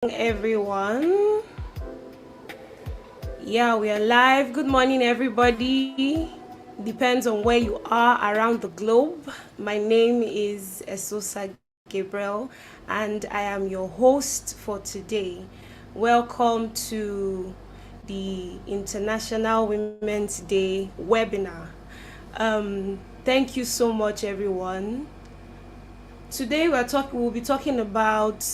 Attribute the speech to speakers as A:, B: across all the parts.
A: Everyone. Yeah, we are live. Good morning, everybody. Depends on where you are around the globe. My name is Esosa Gabriel, and I am your host for today. Welcome to the International Women's Day webinar. Thank you so much, everyone. Today we'll be talking about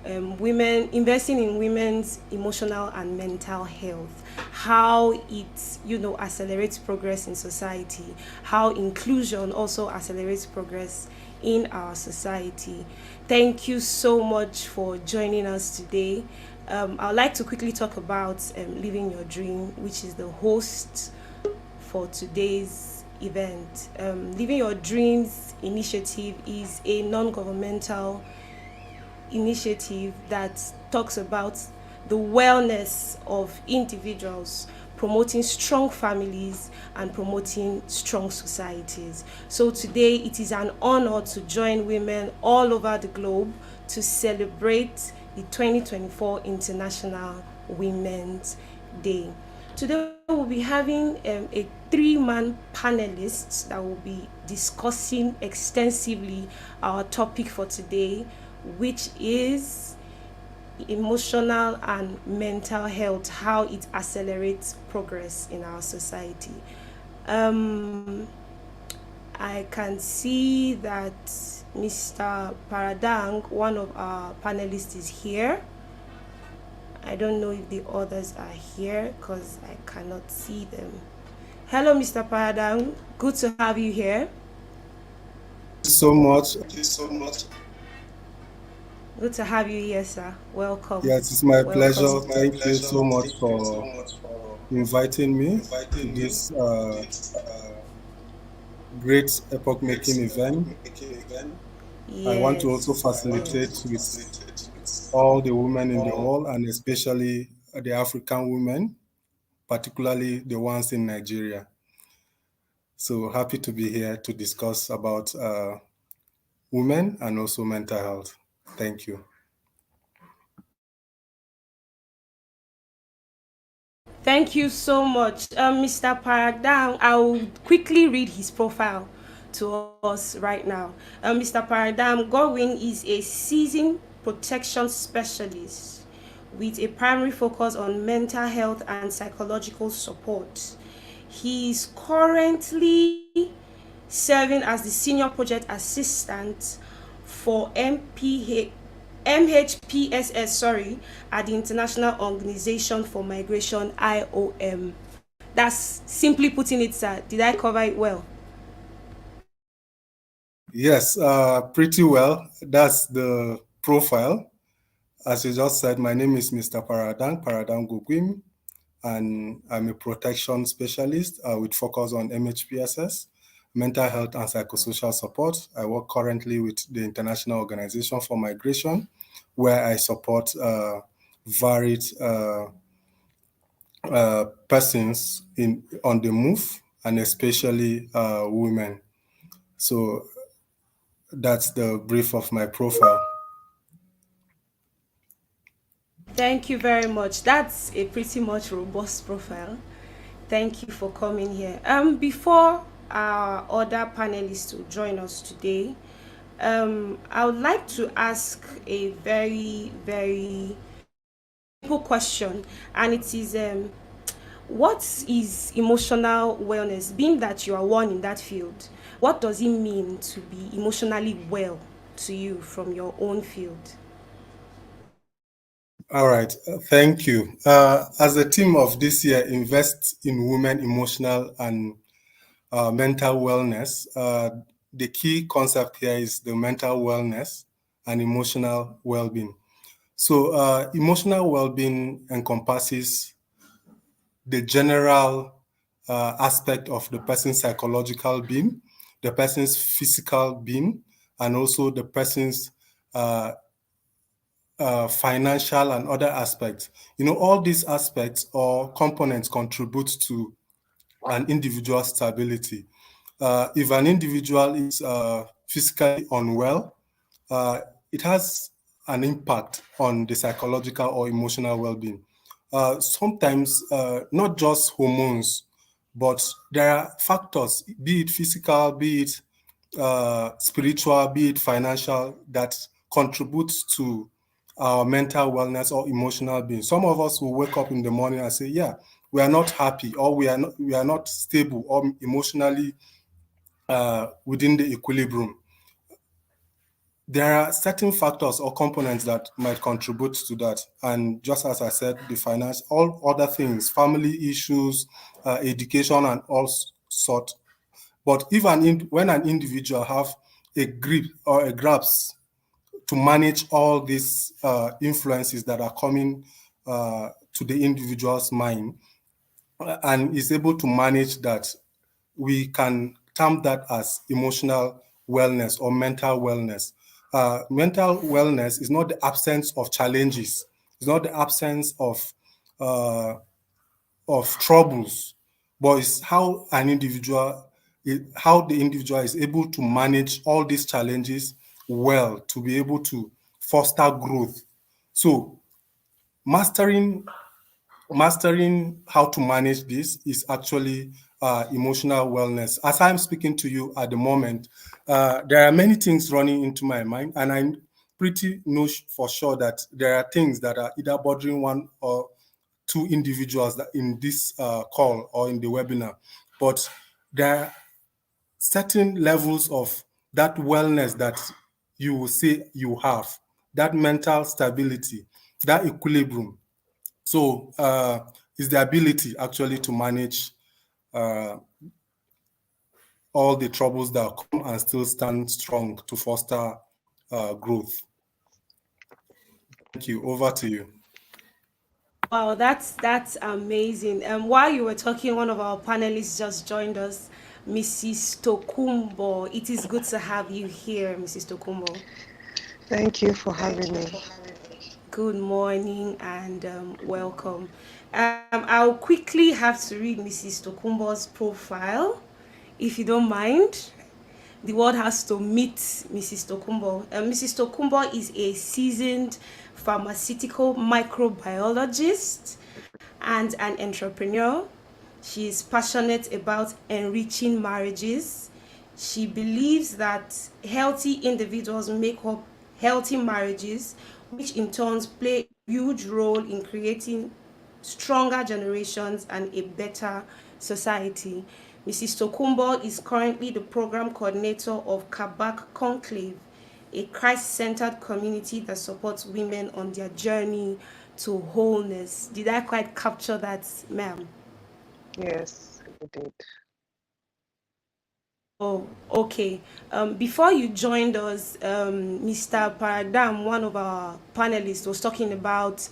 A: women investing in women's emotional and mental health, how it accelerates progress in society, how inclusion also accelerates progress in our society. Thank you so much for joining us today. I'd like to quickly talk about living your dream, which is the host for today's event. Living Your Dreams initiative is a non-governmental initiative that talks about the wellness of individuals, promoting strong families and promoting strong societies. So today it is an honor to join women all over the globe to celebrate the 2024 International Women's Day. Today we'll be having a three-man panelists that will be discussing extensively our topic for today, which is emotional and mental health, how it accelerates progress in our society. I can see that Mr. Paradang, one of our panelists, is here. I don't know if the others are here because I cannot see them. Hello, Mr. Paradang. Good to have you here.
B: So much.
A: Good to have you here, sir. Welcome.
B: Yes, it's my
A: Welcome.
B: pleasure. Thank you so much for inviting me to this great epoch-making event. I want to also
A: Yes.
B: facilitate with all the women in the world, and especially the African women, particularly the ones in Nigeria. So happy to be here to discuss about women and also mental health. Thank you.
A: Thank you so much, Mr. Paradang. I will quickly read his profile to us right now. Mr. Paradang Godwin is a seasoned protection specialist with a primary focus on mental health and psychological support. He is currently serving as the senior project assistant for MHPSS, at the International Organization for Migration, IOM. That's simply putting it, sir. Did I cover it well?
B: Yes, pretty well. That's the profile. As you just said, my name is Mr. Paradang Gugwim, and I'm a protection specialist with focus on MHPSS, mental health and psychosocial support. I work currently with the International Organization for Migration, where I support varied persons on the move, and especially women. So that's the brief of my profile.
A: Thank you very much. That's a pretty much robust profile. Thank you for coming here. Before our other panelists will join us today, I would like to ask a very, very simple question, and it is what is emotional wellness? Being that you are one in that field, what does it mean to be emotionally well to you from your own field?
B: All right, thank you. As the theme of this year, invest in women emotional and mental wellness, the key concept here is the mental wellness and emotional well-being. So emotional well-being encompasses the general aspect of the person's psychological being, the person's physical being, and also the person's financial and other aspects. All these aspects or components contribute to an individual's stability. If an individual is physically unwell, it has an impact on the psychological or emotional well-being. Sometimes not just hormones, but there are factors, be it physical, be it spiritual, be it financial, that contributes to our mental wellness or emotional being. Some of us will wake up in the morning and say, yeah, we are not happy, or we are not stable or emotionally within the equilibrium. There are certain factors or components that might contribute to that. And just as I said, the finance, all other things, family issues, education, and all sort. But when an individual have a grip or a grasp to manage all these influences that are coming to the individual's mind, and is able to manage that, we can term that as emotional wellness or mental wellness. Mental wellness is not the absence of challenges. It's not the absence uh, of troubles, but it's how the individual is able to manage all these challenges well to be able to foster growth. So mastering how to manage this is actually emotional wellness. As I'm speaking to you at the moment, there are many things running into my mind, and I pretty know for sure that there are things that are either bothering one or two individuals that in this call or in the webinar. But there are certain levels of that wellness that you will say you have, that mental stability, that equilibrium. So is the ability actually to manage all the troubles that come and still stand strong to foster growth. Thank you. Over to you.
A: Wow, that's amazing. While you were talking, one of our panelists just joined us, Mrs. Tokumbo. It is good to have you here, Mrs. Tokumbo.
C: Thank you for having me.
A: Good morning and welcome. I'll quickly have to read Mrs. Tokumbo's profile, if you don't mind. The world has to meet Mrs. Tokumbo. Mrs. Tokumbo is a seasoned pharmaceutical microbiologist and an entrepreneur. She is passionate about enriching marriages. She believes that healthy individuals make up healthy marriages, which in turn play a huge role in creating stronger generations and a better society. Mrs. Tokumbo is currently the program coordinator of Kabak Conclave, a Christ-centered community that supports women on their journey to wholeness. Did I quite capture that, ma'am?
C: Yes, you did.
A: Oh, okay. Before you joined us, Mr. Paradam, one of our panelists, was talking about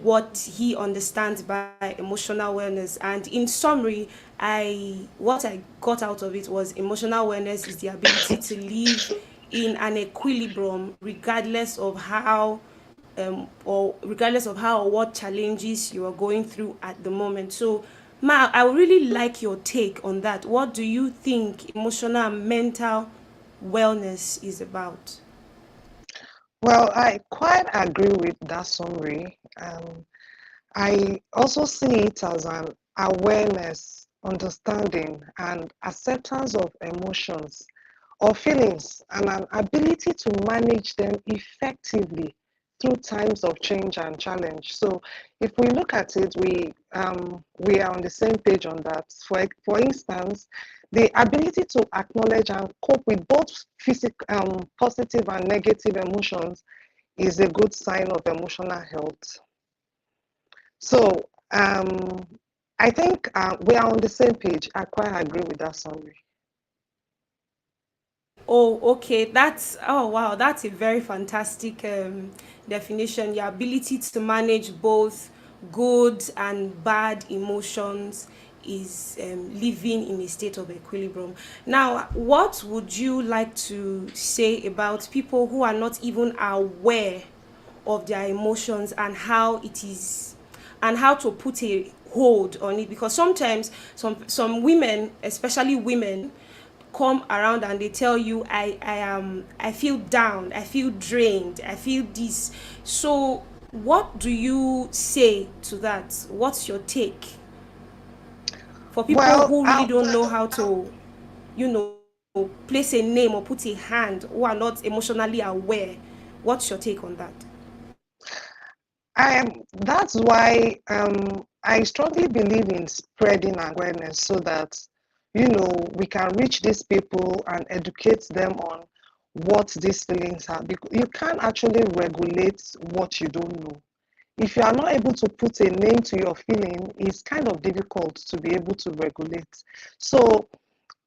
A: what he understands by emotional wellness. And in summary, what I got out of it was emotional wellness is the ability to live in an equilibrium regardless of how or what challenges you are going through at the moment. So, Ma, I would really like your take on that. What do you think emotional and mental wellness is about?
C: Well, I quite agree with that summary. I also see it as an awareness, understanding, and acceptance of emotions or feelings, and an ability to manage them effectively through times of change and challenge. So, if we look at it, we are on the same page on that. For instance, the ability to acknowledge and cope with both positive and negative emotions is a good sign of emotional health. So I think we are on the same page. I quite agree with that summary.
A: Oh, okay. Oh, wow. That's a very fantastic definition. Your ability to manage both good and bad emotions is living in a state of equilibrium. Now, what would you like to say about people who are not even aware of their emotions and how it is and how to put a hold on it? Because sometimes some women, especially women, come around and they tell you, I feel down, I feel drained, I feel this. So what do you say to that? What's your take for people
C: Well,
A: who really don't know how to, place a name or put a hand, who are not emotionally aware? What's your take on that?
C: that's why I strongly believe in spreading awareness so that we can reach these people and educate them on what these feelings are. Because you can't actually regulate what you don't know. If you are not able to put a name to your feeling, it's kind of difficult to be able to regulate. So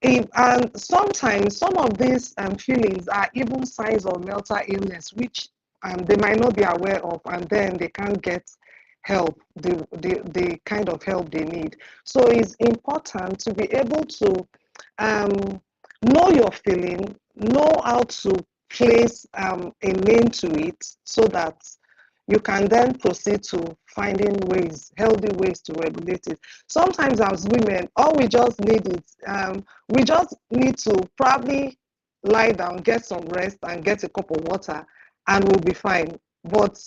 C: and sometimes some of these feelings are even signs of mental illness, which they might not be aware of, and then they can't get help, the kind of help they need. So it's important to be able to um, know your feeling, know how to place a name to it so that you can then proceed to finding ways, healthy ways to regulate it. Sometimes as women, all we just need is, we just need to probably lie down, get some rest, and get a cup of water, and we'll be fine. But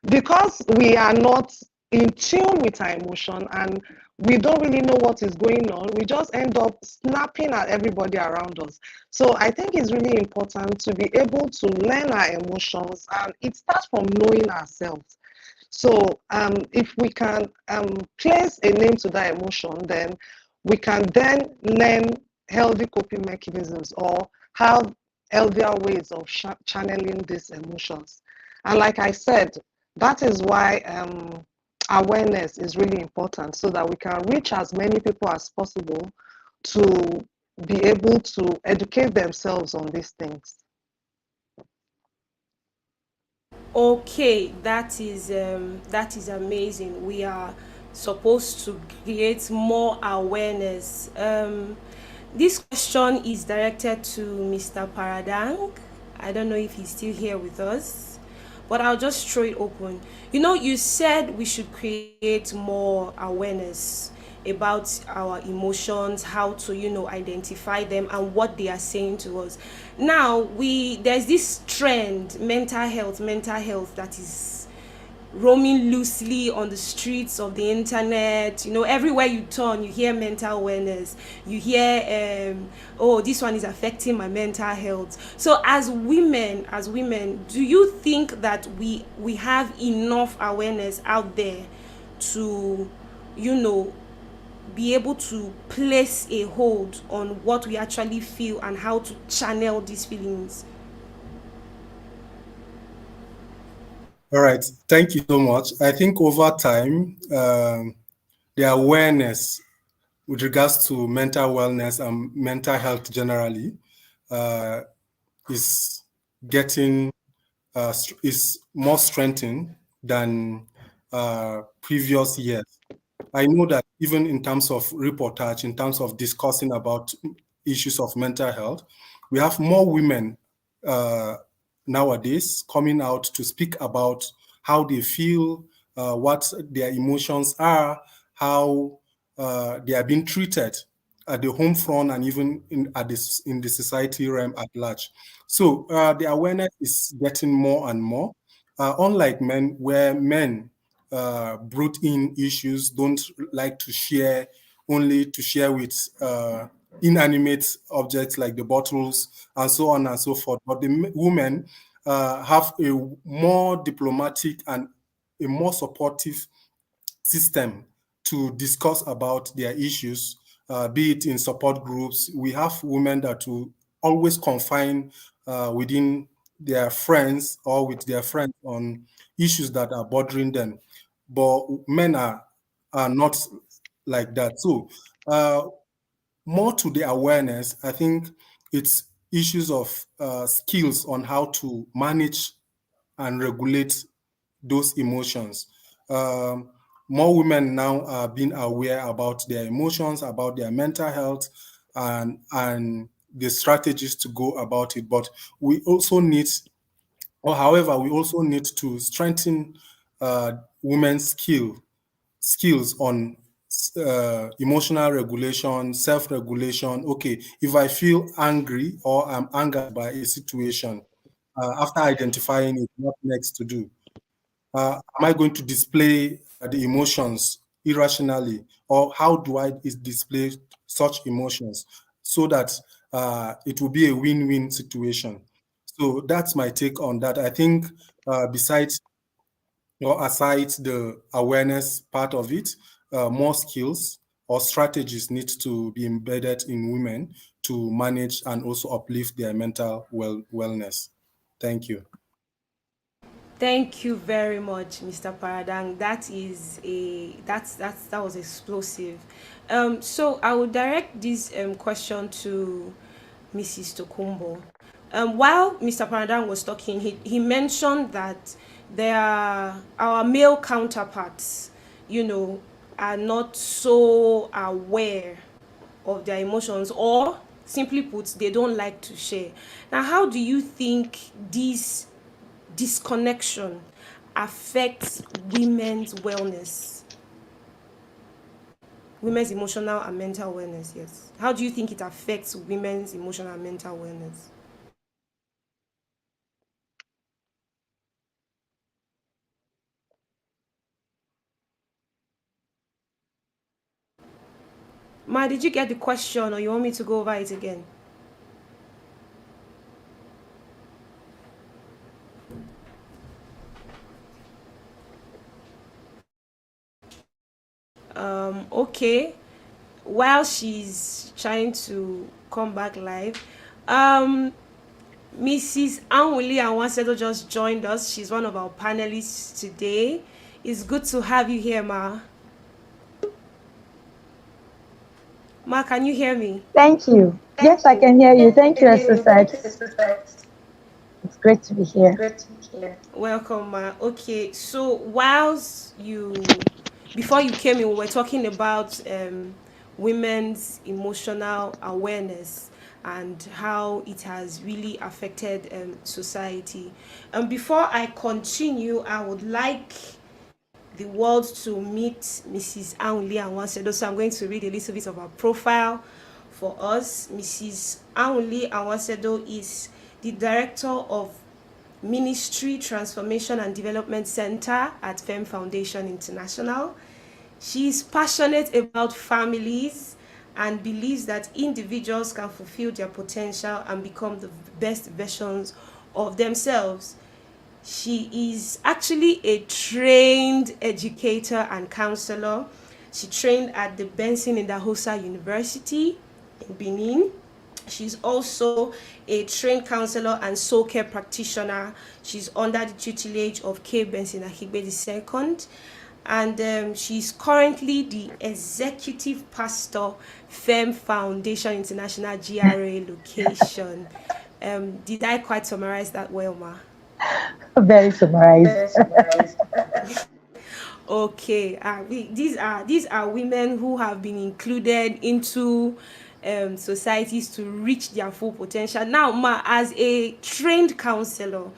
C: because we are not in tune with our emotion and we don't really know what is going on, we just end up snapping at everybody around us. So I think it's really important to be able to learn our emotions, and it starts from knowing ourselves. So if we can place a name to that emotion, then we can then learn healthy coping mechanisms or have healthier ways of channeling these emotions. And like I said, that is why awareness is really important so that we can reach as many people as possible to be able to educate themselves on these things.
A: Okay, that is amazing. We are supposed to create more awareness. This question is directed to Mr. Paradang. I don't know if he's still here with us, but I'll just throw it open. You said we should create more awareness about our emotions, how to identify them and what they are saying to us. Now, we there's this trend, mental health, that is roaming loosely on the streets of the internet. Everywhere you turn, you hear mental awareness, you hear oh, this one is affecting my mental health. So as women, do you think that we have enough awareness out there to you know be able to place a hold on what we actually feel and how to channel these feelings?
B: All right, thank you so much. I think over time, the awareness with regards to mental wellness and mental health generally uh, is getting is more strengthened than previous years. I know that even in terms of reportage, in terms of discussing about issues of mental health, we have more women uh, nowadays coming out to speak about how they feel, what their emotions are, how they are being treated at the home front and even in the society realm at large. So the awareness is getting more and more. Unlike men, where men brought in issues, don't like to share, only to share with inanimate objects like the bottles and so on and so forth. But the women have a more diplomatic and a more supportive system to discuss about their issues, be it in support groups. We have women that will always confine within their friends or with their friends on issues that are bothering them. But men are not like that. So, more to the awareness, I think it's issues of skills on how to manage and regulate those emotions. Um, More women now are being aware about their emotions, about their mental health, and the strategies to go about it. But we also need, or however, we also need to strengthen women's skills on emotional regulation, self-regulation. Okay, if I feel angry or I'm angered by a situation, after identifying it, what next to do? Am I going to display the emotions irrationally, or how do I display such emotions so that it will be a win-win situation? So that's my take on that. I think besides or aside the awareness part of it, more skills or strategies need to be embedded in women to manage and also uplift their mental wellness. Thank you.
A: Thank you very much, Mr. Paradang. That was explosive. So I will direct this question to Mrs. Tokumbo. While Mr. Paradang was talking, he mentioned that there are our male counterparts, are not so aware of their emotions, or simply put, they don't like to share. Now, how do you think this disconnection affects women's wellness, women's emotional and mental wellness? Yes, how do you think it affects women's emotional and mental wellness? Ma, did you get the question, or you want me to go over it again? Okay, while she's trying to come back live, Mrs. Anwuli Anwasedo just joined us. She's one of our panelists today. It's good to have you here, Ma. Ma, can you hear me?
D: Thank you. Yes, I can hear you. Thank you, Sussex. It's great to be here.
A: Welcome, Ma. Okay, so before you came in, we were talking about women's emotional awareness and how it has really affected society. And before I continue, I would like the world to meet Mrs. Anwuli Anwasedo. So I'm going to read a little bit of her profile for us. Mrs. Anwuli Anwasedo is the director of Ministry Transformation and Development Center at Femme Foundation International. She is passionate about families and believes that individuals can fulfill their potential and become the best versions of themselves. She is actually a trained educator and counselor. She trained at the Benson Idahosa University in Benin. She's also a trained counselor and soul care practitioner. She's under the tutelage of K. Benson Ahigbe II. And she's currently the executive pastor, Femme Foundation International GRA location. Did I quite summarize that well, Ma?
D: Very summarized.
A: Okay, these are women who have been included into societies to reach their full potential. Now, Ma, as a trained counselor,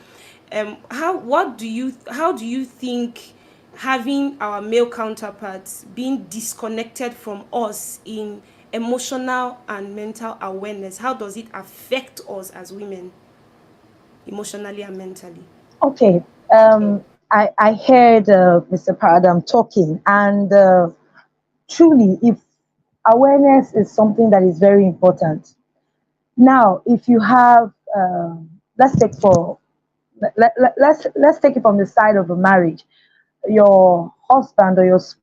A: how do you think having our male counterparts being disconnected from us in emotional and mental awareness, how does it affect us as women, emotionally and mentally?
D: Okay. I heard Mr. Paradam talking, and truly, if awareness is something that is very important. Now, if you have, let's take for let's take it from the side of a marriage. Your husband or your spouse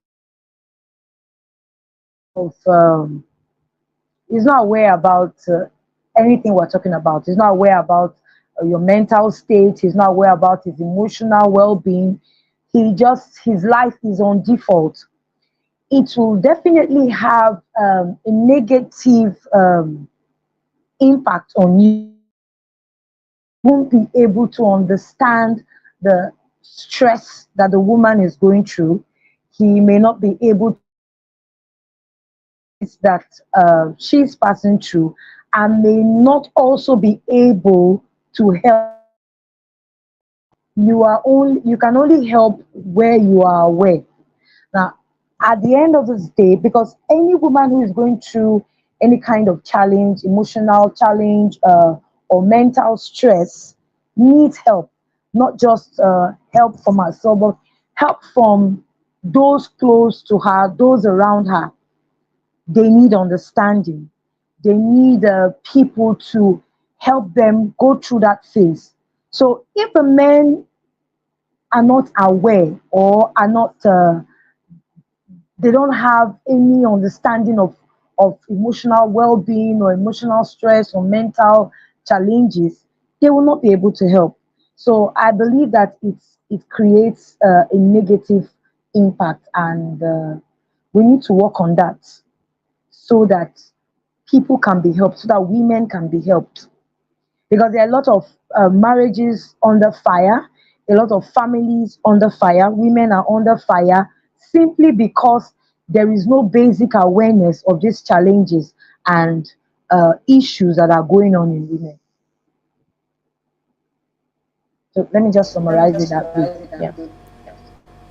D: is not aware about anything we're talking about. He's not aware about your mental state. He's not aware about his emotional well-being. His life is on default. It will definitely have a negative impact on you. Won't be able to understand the stress that the woman is going through. He may not be able to that she's passing through, and may not also be able to help. You can only help where you are aware. Now, at the end of this day, because any woman who is going through any kind of challenge, emotional challenge, or mental stress, needs help, not just help from herself, but help from those close to her, those around her. They need understanding. They need people to help them go through that phase. So if the men are not aware or are not they don't have any understanding of emotional well-being or emotional stress or mental challenges, they will not be able to help. So I believe that it creates a negative impact, and we need to work on that so that people can be helped, so that women can be helped, because there are a lot of marriages under fire, a lot of families under fire, women are under fire simply because there is no basic awareness of these challenges and issues that are going on in women. So let me just summarize it that way. Yeah.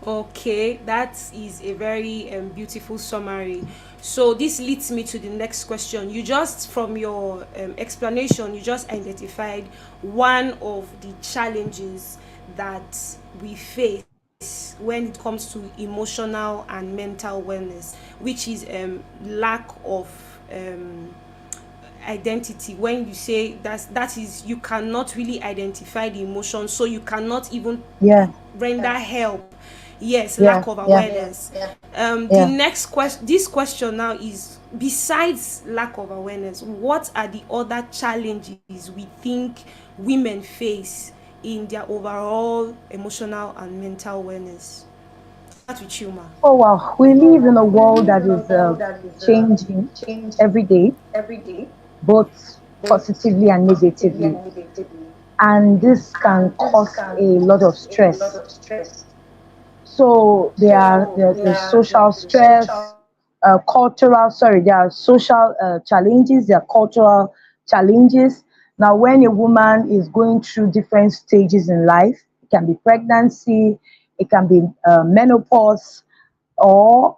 A: Okay, that is a very beautiful summary. So this leads me to the next question. You just, from your explanation, you just identified one of the challenges that we face when it comes to emotional and mental wellness, which is lack of identity. When you say that is, you cannot really identify the emotion, so you cannot even
D: Yeah.
A: render help. Yes,
D: Yeah.
A: lack of
D: Yeah.
A: awareness. The
D: Yeah.
A: next question, this question now is, besides lack of awareness, what are the other challenges we think women face in their overall emotional and mental wellness? Start with you, ma.
D: Oh wow, we live in a world that is changing every day, both positively and negatively, and this can cause a lot of stress. So there's social stress, there are social challenges, there are cultural challenges. Now, when a woman is going through different stages in life, it can be pregnancy, it can be menopause, or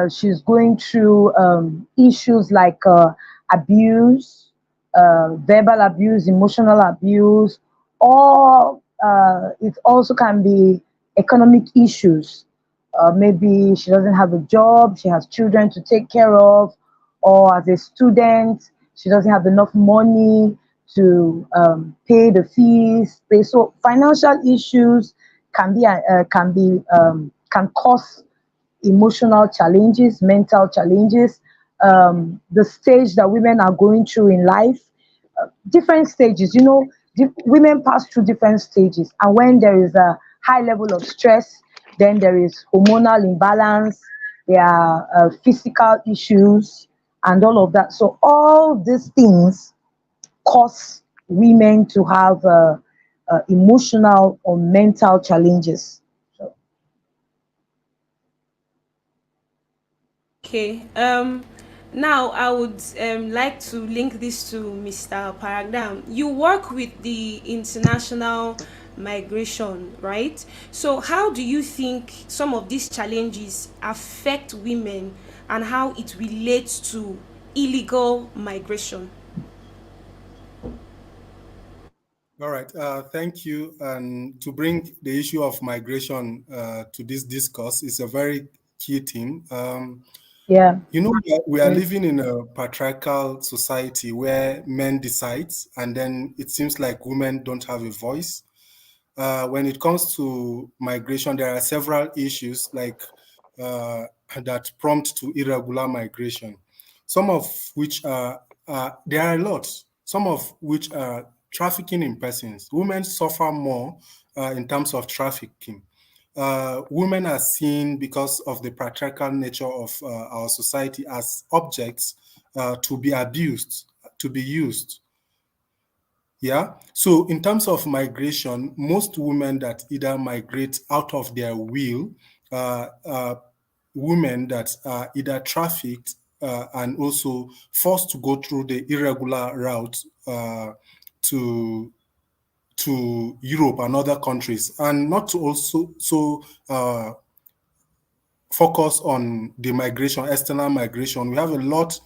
D: she's going through issues like abuse, verbal abuse, emotional abuse, or it also can be economic issues. Maybe she doesn't have a job, she has children to take care of, or as a student, she doesn't have enough money to pay the fees. So financial issues can cause emotional challenges, mental challenges, the stage that women are going through in life, different stages. Women pass through different stages, and when there is a high level of stress, then there is hormonal imbalance, there are physical issues, and all of that. So all these things cause women to have emotional or mental challenges. So,
A: Okay. Now I would like to link this to Mr. Paragdam. You work with the international migration, right? So how do you think some of these challenges affect women and how it relates to illegal migration?
B: All right, thank you. And to bring the issue of migration to this discourse is a very key theme.
D: yeah.
B: We are living in a patriarchal society where men decide, and then it seems like women don't have a voice. When it comes to migration, there are several issues that prompt to irregular migration. Some of which there are a lot. Some of which are trafficking in persons. Women suffer more in terms of trafficking. Women are seen, because of the patriarchal nature of our society, as objects to be abused, to be used. Yeah. So in terms of migration, most women that either migrate out of their will, women that are either trafficked and also forced to go through the irregular route to Europe and other countries, and not to also focus on the migration, external migration. We have a lot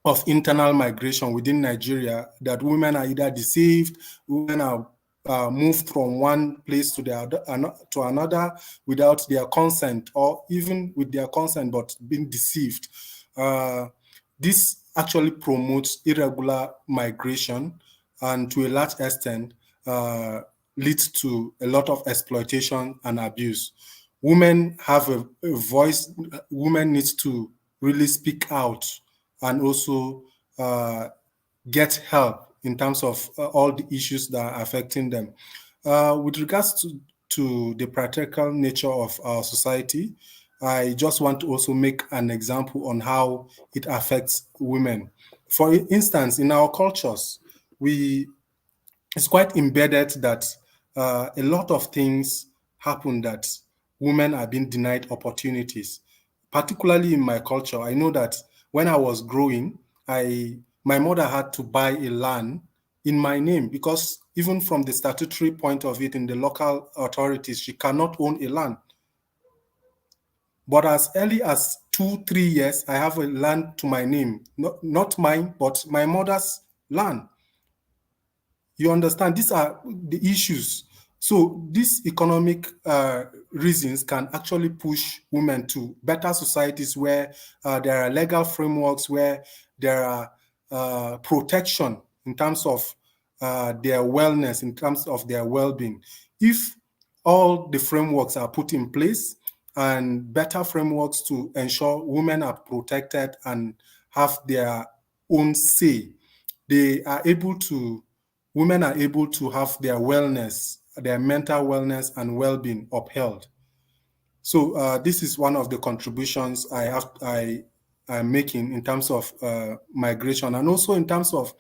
B: of internal migration within Nigeria, that women are either deceived, women are moved from one place to to another without their consent, or even with their consent but being deceived. This actually promotes irregular migration, and to a large extent leads to a lot of exploitation and abuse. Women have a voice. Women need to really speak out and also get help in terms of all the issues that are affecting them. With regards to the practical nature of our society, I just want to also make an example on how it affects women. For instance, in our cultures, it's quite embedded that a lot of things happen that women are being denied opportunities. Particularly in my culture, I know that when I was growing, my mother had to buy a land in my name, because even from the statutory point of it in the local authorities, she cannot own a land. But as early as 2-3 years, I have a land to my name, not mine, but my mother's land. You understand? These are the issues. So these economic reasons can actually push women to better societies where there are legal frameworks, where there are protection in terms of their wellness, in terms of their well-being. If all the frameworks are put in place, and better frameworks to ensure women are protected and have their own say, women are able to have their wellness, their mental wellness and well-being upheld. So this is one of the contributions I am making in terms of migration, and also in terms of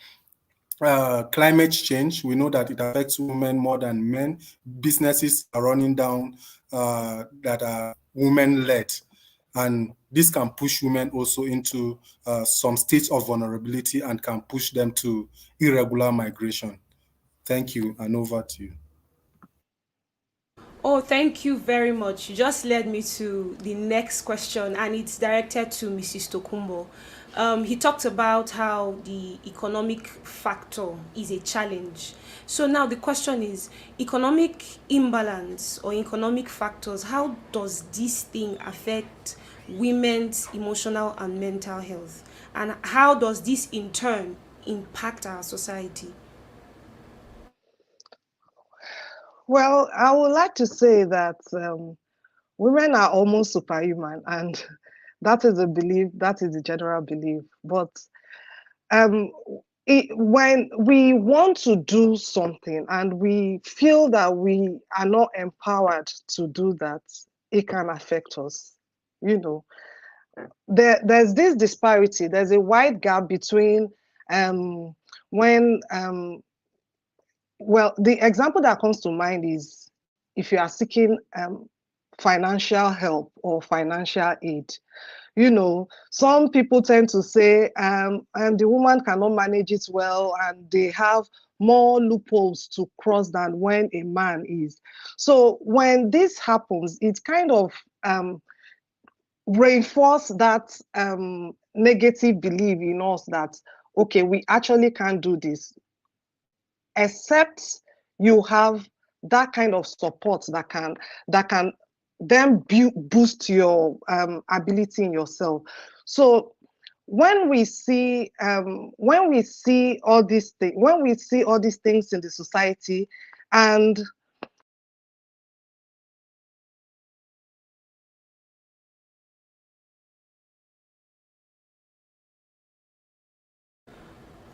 B: climate change. We know that it affects women more than men. Businesses are running down that are women-led, and this can push women also into some states of vulnerability and can push them to irregular migration. Thank you, and over to you.
A: Oh, thank you very much. You just led me to the next question, and it's directed to Mrs. Tokumbo. He talked about how the economic factor is a challenge. So now the question is, economic imbalance or economic factors, how does this thing affect women's emotional and mental health? And how does this in turn impact our society?
C: Well, I would like to say that women are almost superhuman, and that is a belief, that is the general belief. But when we want to do something and we feel that we are not empowered to do that, it can affect us. You know, there's this disparity, there's a wide gap between when well, the example that comes to mind is if you are seeking financial help or financial aid. You know, some people tend to say, and the woman cannot manage it well, and they have more loopholes to cross than when a man is. So when this happens, it kind of reinforce that negative belief in us that, okay, we actually can't do this, except you have that kind of support that can then boost your ability in yourself. So when we see all these things, when we see all these things in the society, and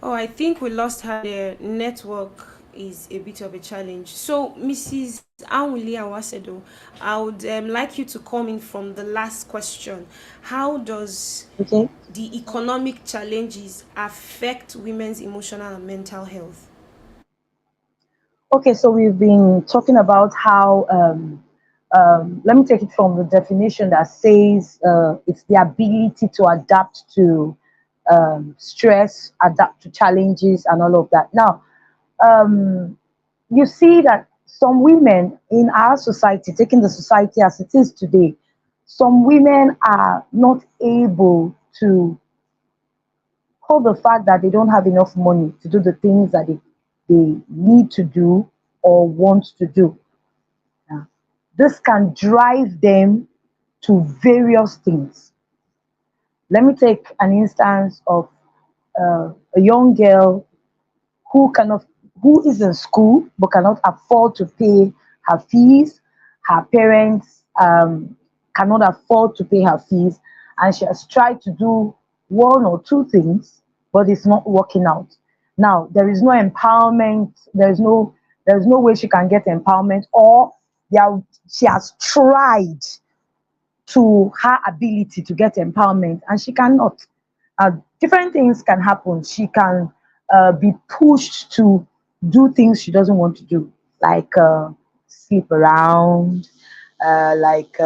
A: Oh, I think we lost her. The network is a bit of a challenge. So, Mrs. Anwuli Awasedo, I would like you to come in from the last question. How does
D: Okay.
A: the economic challenges affect women's emotional and mental health?
D: Okay, so we've been talking about how, let me take it from the definition that says it's the ability to adapt to stress, adapt to challenges, and all of that. Now, um, you see that some women in our society, taking the society as it is today, some women are not able to hold the fact that they don't have enough money to do the things that they need to do or want to do. Yeah. This can drive them to various things. Let me take an instance of a young girl who cannot, who is in school but cannot afford to pay her fees. Her parents cannot afford to pay her fees, and she has tried to do one or two things, but it's not working out. Now there is no empowerment. There is no way she can get empowerment, or there, she has tried to her ability to get empowerment and she cannot. Different things can happen. She can be pushed to do things she doesn't want to do, like sleep around, like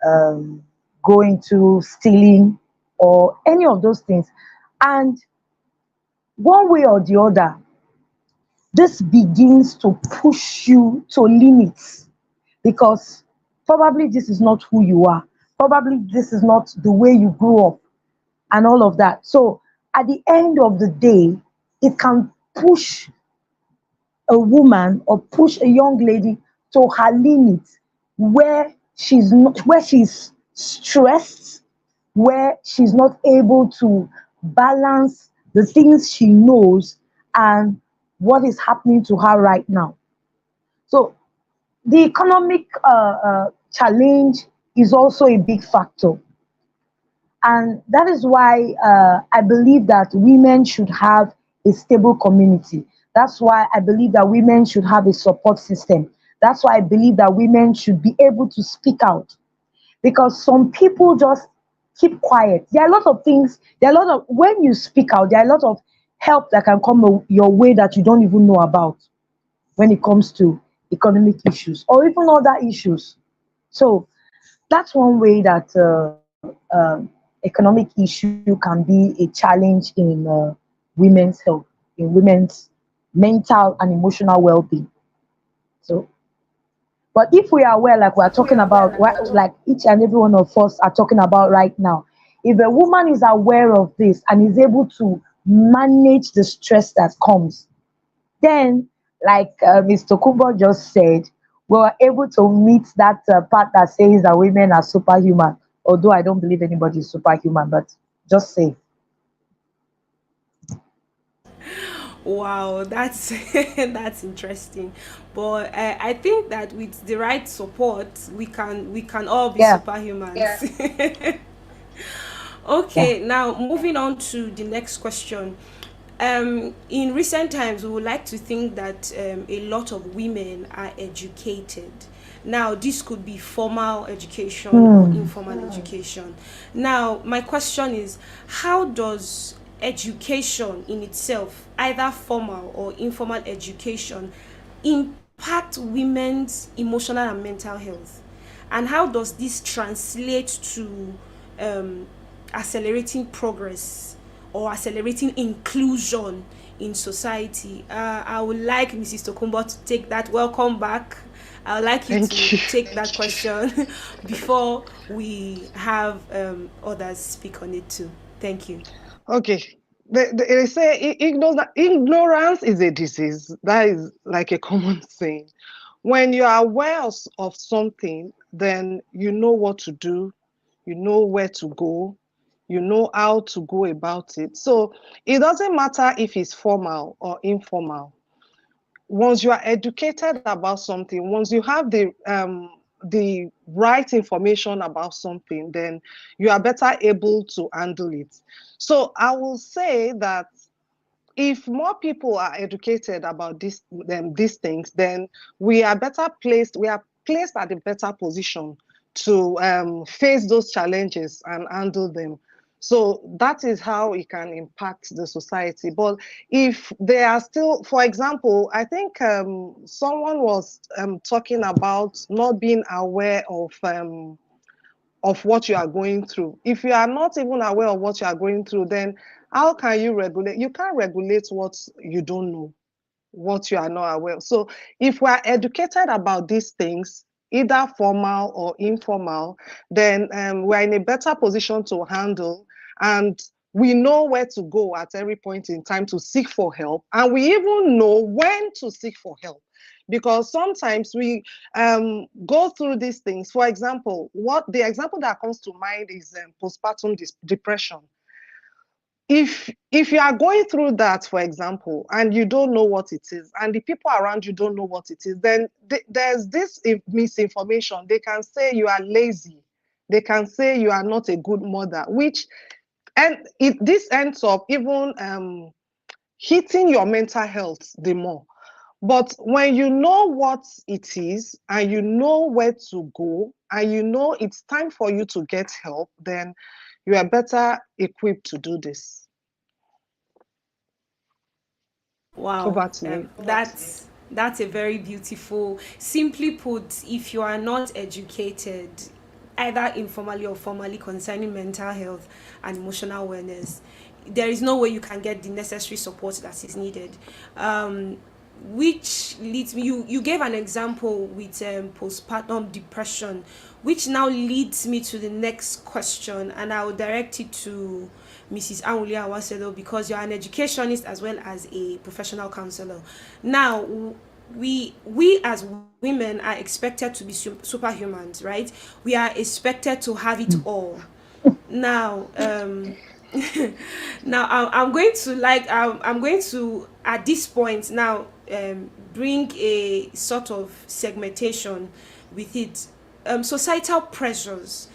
D: um, going to stealing or any of those things. And one way or the other, this begins to push you to limits, because probably this is not who you are. Probably this is not the way you grew up and all of that. So at the end of the day, it can push a woman or push a young lady to her limit, where she's not, where she's stressed, where she's not able to balance the things she knows and what is happening to her right now. So the economic challenge is also a big factor. And that is why I believe that women should have a stable community. That's why I believe that women should have a support system. That's why I believe that women should be able to speak out, because some people just keep quiet. There are a lot of things, there are a lot of, when you speak out, there are a lot of help that can come your way that you don't even know about when it comes to economic issues or even other issues. So that's one way that economic issue can be a challenge in women's health, in women's mental and emotional well-being. So, but if we are aware, like we're talking about, like each and every one of us are talking about right now, if a woman is aware of this and is able to manage the stress that comes, then, like Mr. Kumbo just said, we were able to meet that part that says that women are superhuman. Although I don't believe anybody is superhuman, but just say,
A: Wow, that's that's interesting. But I think that with the right support, we can all be
D: yeah,
A: superhumans.
D: yeah.
A: Okay, now moving on to the next question. In recent times, we would like to think that a lot of women are educated. Now, this could be formal education or
D: Hmm.
A: informal education. Now, my question is, how does education in itself, either formal or informal education, impact women's emotional and mental health? And how does this translate to um, accelerating progress or accelerating inclusion in society? I would like Mrs. Tokumbo to take that. Welcome back. I would like you
C: Thank
A: to
C: you.
A: take that question before we have others speak on it too. Thank you.
C: Okay. They say ignorance is a disease. That is like a common saying. When you are aware of something, then you know what to do, you know where to go, you know how to go about it. So it doesn't matter if it's formal or informal. Once you are educated about something, once you have the right information about something, then you are better able to handle it. So I will say that if more people are educated about these things, then we are placed at a better position to face those challenges and handle them. So that is how it can impact the society. But if they are still, for example, I think someone was talking about not being aware of what you are going through. If you are not even aware of what you are going through, then how can you regulate? You can't regulate what you don't know, what you are not aware of. So if we are educated about these things, either formal or informal, then we're in a better position to handle, and we know where to go at every point in time to seek for help, and we even know when to seek for help. Because sometimes we go through these things. For example, the example that comes to mind is postpartum depression. If you are going through that, for example, and you don't know what it is, and the people around you don't know what it is, then there's this misinformation. They can say you are lazy. They can say you are not a good mother, and this ends up even hitting your mental health the more. But when you know what it is, and you know where to go, and you know it's time for you to get help, then you are better equipped to do this.
A: Wow,
C: Over to you.
A: that's a very beautiful. Simply put, if you are not educated, either informally or formally, concerning mental health and emotional wellness, there is no way you can get the necessary support that is needed. Which leads me, you gave an example with postpartum depression, which now leads me to the next question, and I will direct it to Mrs. Anwuli Awasedo, because you're an educationist as well as a professional counselor. Now, we as women are expected to be superhumans, right? We are expected to have it all. Now, now I'm going to at this point now bring a sort of segmentation with it. Societal pressures,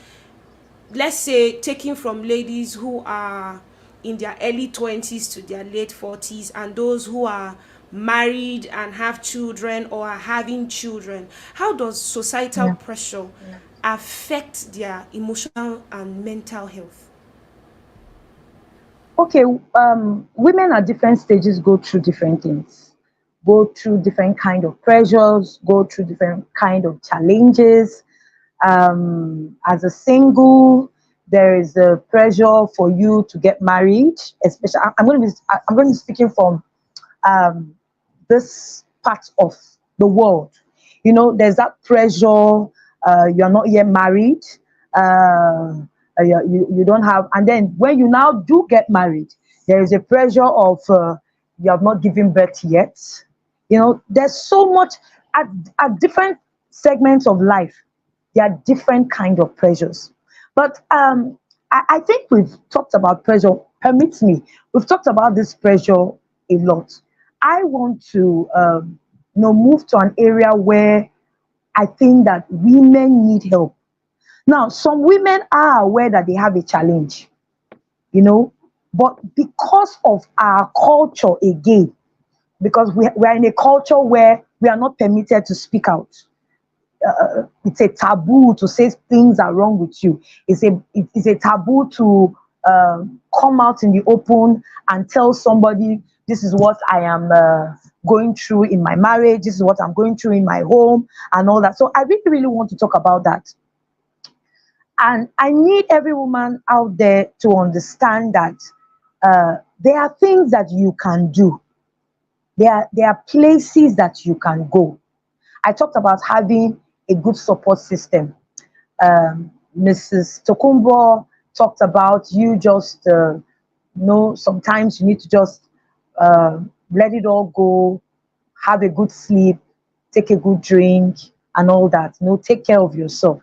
A: let's say, taking from ladies who are in their early 20s to their late 40s, and those who are married and have children or are having children. How does societal pressure affect their emotional and mental health?
D: Okay, women at different stages go through different things, go through different kind of pressures, go through different kind of challenges. As a single, there is a pressure for you to get married. Especially, I'm going to be speaking from this part of the world. You know, there's that pressure. You're not yet married. You don't have, and then when you now do get married, there is a pressure of you have not given birth yet. You know, there's so much at different segments of life. There are different kind of pressures, but I think we've talked about pressure. Permits me, we've talked about this pressure a lot. I want to move to an area where I think that women need help. Now, some women are aware that they have a challenge, you know, but because of our culture again, because we are in a culture where we are not permitted to speak out. It's a taboo to say things are wrong with you. It's a taboo to come out in the open and tell somebody, this is what I am going through in my marriage, this is what I'm going through in my home, and all that. So I really, really want to talk about that. And I need every woman out there to understand that there are things that you can do. There are places that you can go. I talked about having a good support system. Mrs. Tokumbo talked about you just, sometimes you need to just let it all go, have a good sleep, take a good drink, and all that. Take care of yourself.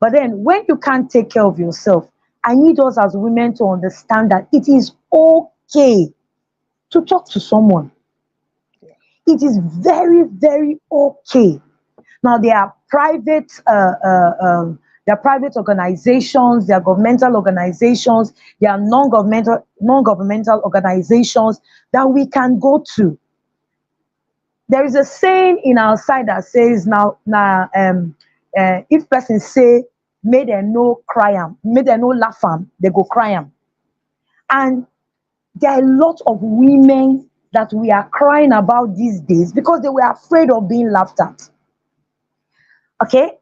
D: But then when you can't take care of yourself, I need us as women to understand that it is okay to talk to someone. It is very, very okay. Now, there are private organizations, there are governmental organizations, there are non-governmental organizations that we can go to. There is a saying in our side that says if person say, may they no cry am, may they no laugh am, they go cry am. And there are a lot of women that we are crying about these days because they were afraid of being laughed at. Okay,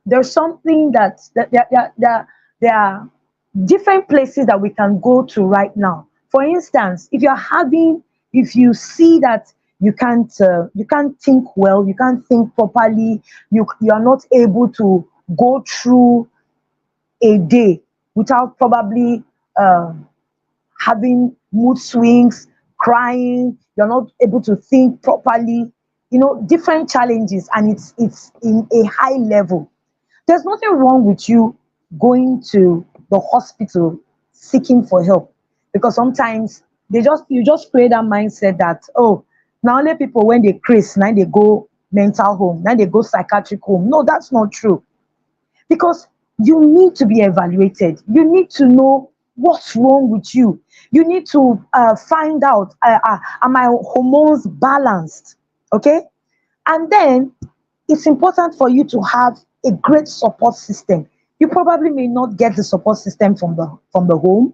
D: there's something that there are different places that we can go to right now. For instance, if you see that you can't think well, you can't think properly, you are not able to go through a day without probably having mood swings, crying, you're not able to think properly, different challenges, and it's in a high level. There's nothing wrong with you going to the hospital seeking for help, because sometimes you just create that mindset that, oh, now only people when they craze, now they go mental home, now they go psychiatric home. No, that's not true, because you need to be evaluated. You need to know what's wrong with you. You need to find out, are my hormones balanced? Okay. And then it's important for you to have a great support system. You probably may not get the support system from the home.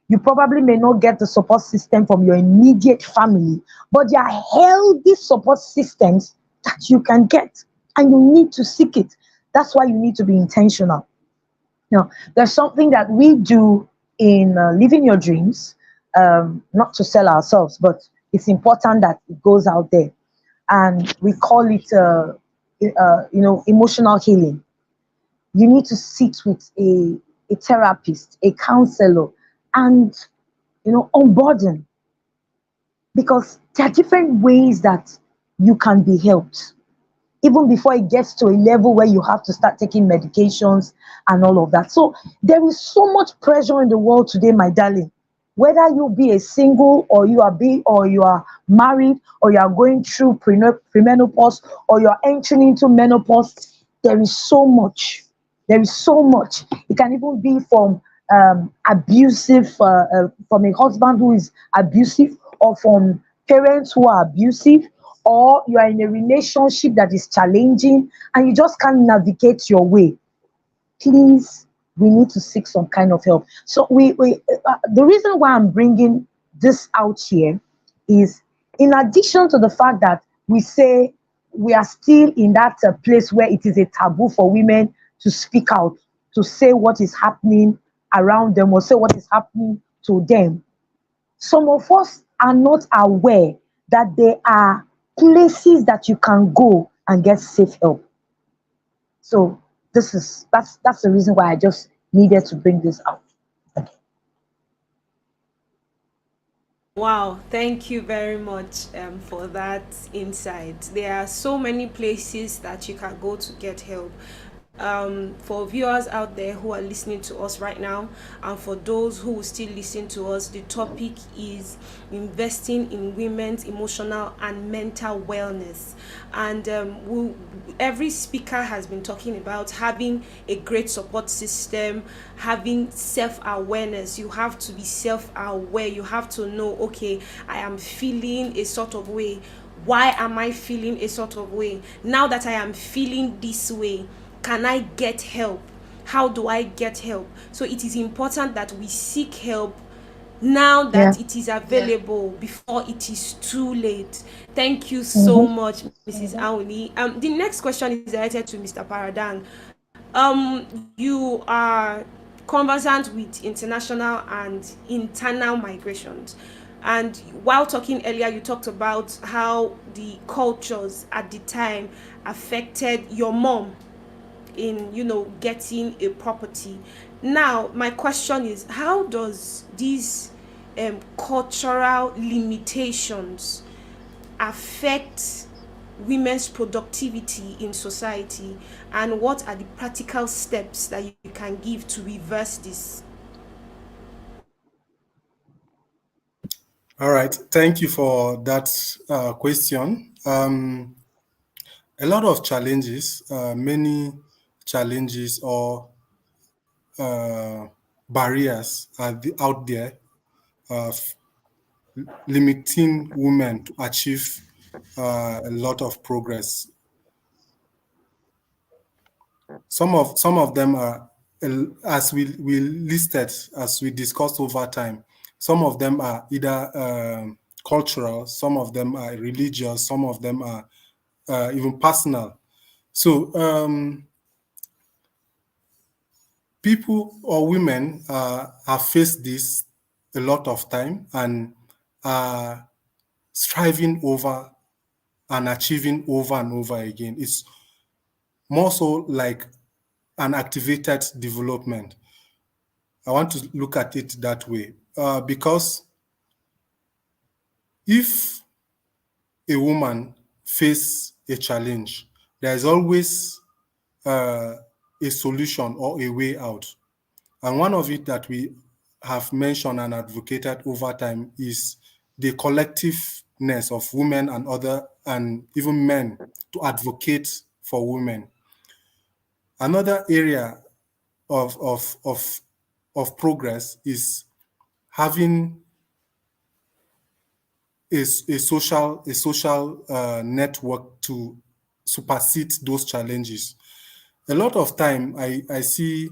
D: You probably may not get the support system from your immediate family, but there are healthy support systems that you can get, and you need to seek it. That's why you need to be intentional. Now, there's something that we do in Living Your Dreams, not to sell ourselves, but it's important that it goes out there. And we call it, emotional healing. You need to sit with a therapist, a counselor, and, unburden, because there are different ways that you can be helped even before it gets to a level where you have to start taking medications and all of that. So there is so much pressure in the world today, my darling. Whether you be a single, or you are married, or you are going through premenopause, or you are entering into menopause, there is so much. There is so much. It can even be from abusive, from a husband who is abusive, or from parents who are abusive, or you are in a relationship that is challenging and you just can't navigate your way. Please, we need to seek some kind of help. So the reason why I'm bringing this out here is, in addition to the fact that we say we are still in that place where it is a taboo for women to speak out, to say what is happening around them, or say what is happening to them. Some of us are not aware that there are places that you can go and get safe help. So that's the reason why I just needed to bring this out. Okay.
A: Wow, thank you very much for that insight. There are so many places that you can go to get help. For viewers out there who are listening to us right now, and for those who will still listen to us, the topic is investing in women's emotional and mental wellness. And every speaker has been talking about having a great support system, having self-awareness. You have to be self-aware. You have to know, okay, I am feeling a sort of way. Why am I feeling a sort of way? Now that I am feeling this way, can I get help? How do I get help? So it is important that we seek help now that it is available, before it is too late. Thank you so much, Mrs. Auni. The next question is directed to Mr. Paradang. You are conversant with international and internal migrations. And while talking earlier, you talked about how the cultures at the time affected your mom in getting a property. Now my question is, how does these cultural limitations affect women's productivity in society, and what are the practical steps that you can give to reverse this?
B: All right, thank you for that question. A lot of challenges, many challenges or barriers are out there, limiting women to achieve a lot of progress. Some of them are, as we listed, as we discussed over time. Some of them are either cultural, some of them are religious, some of them are even personal. So people or women have faced this a lot of time and are striving over and achieving over and over again. It's more so like an activated development. I want to look at it that way because if a woman face a challenge, there is always a solution or a way out. And one of it that we have mentioned and advocated over time is the collectiveness of women and other and even men to advocate for women. Another area of progress is having a social network to supersede those challenges. A lot of time I see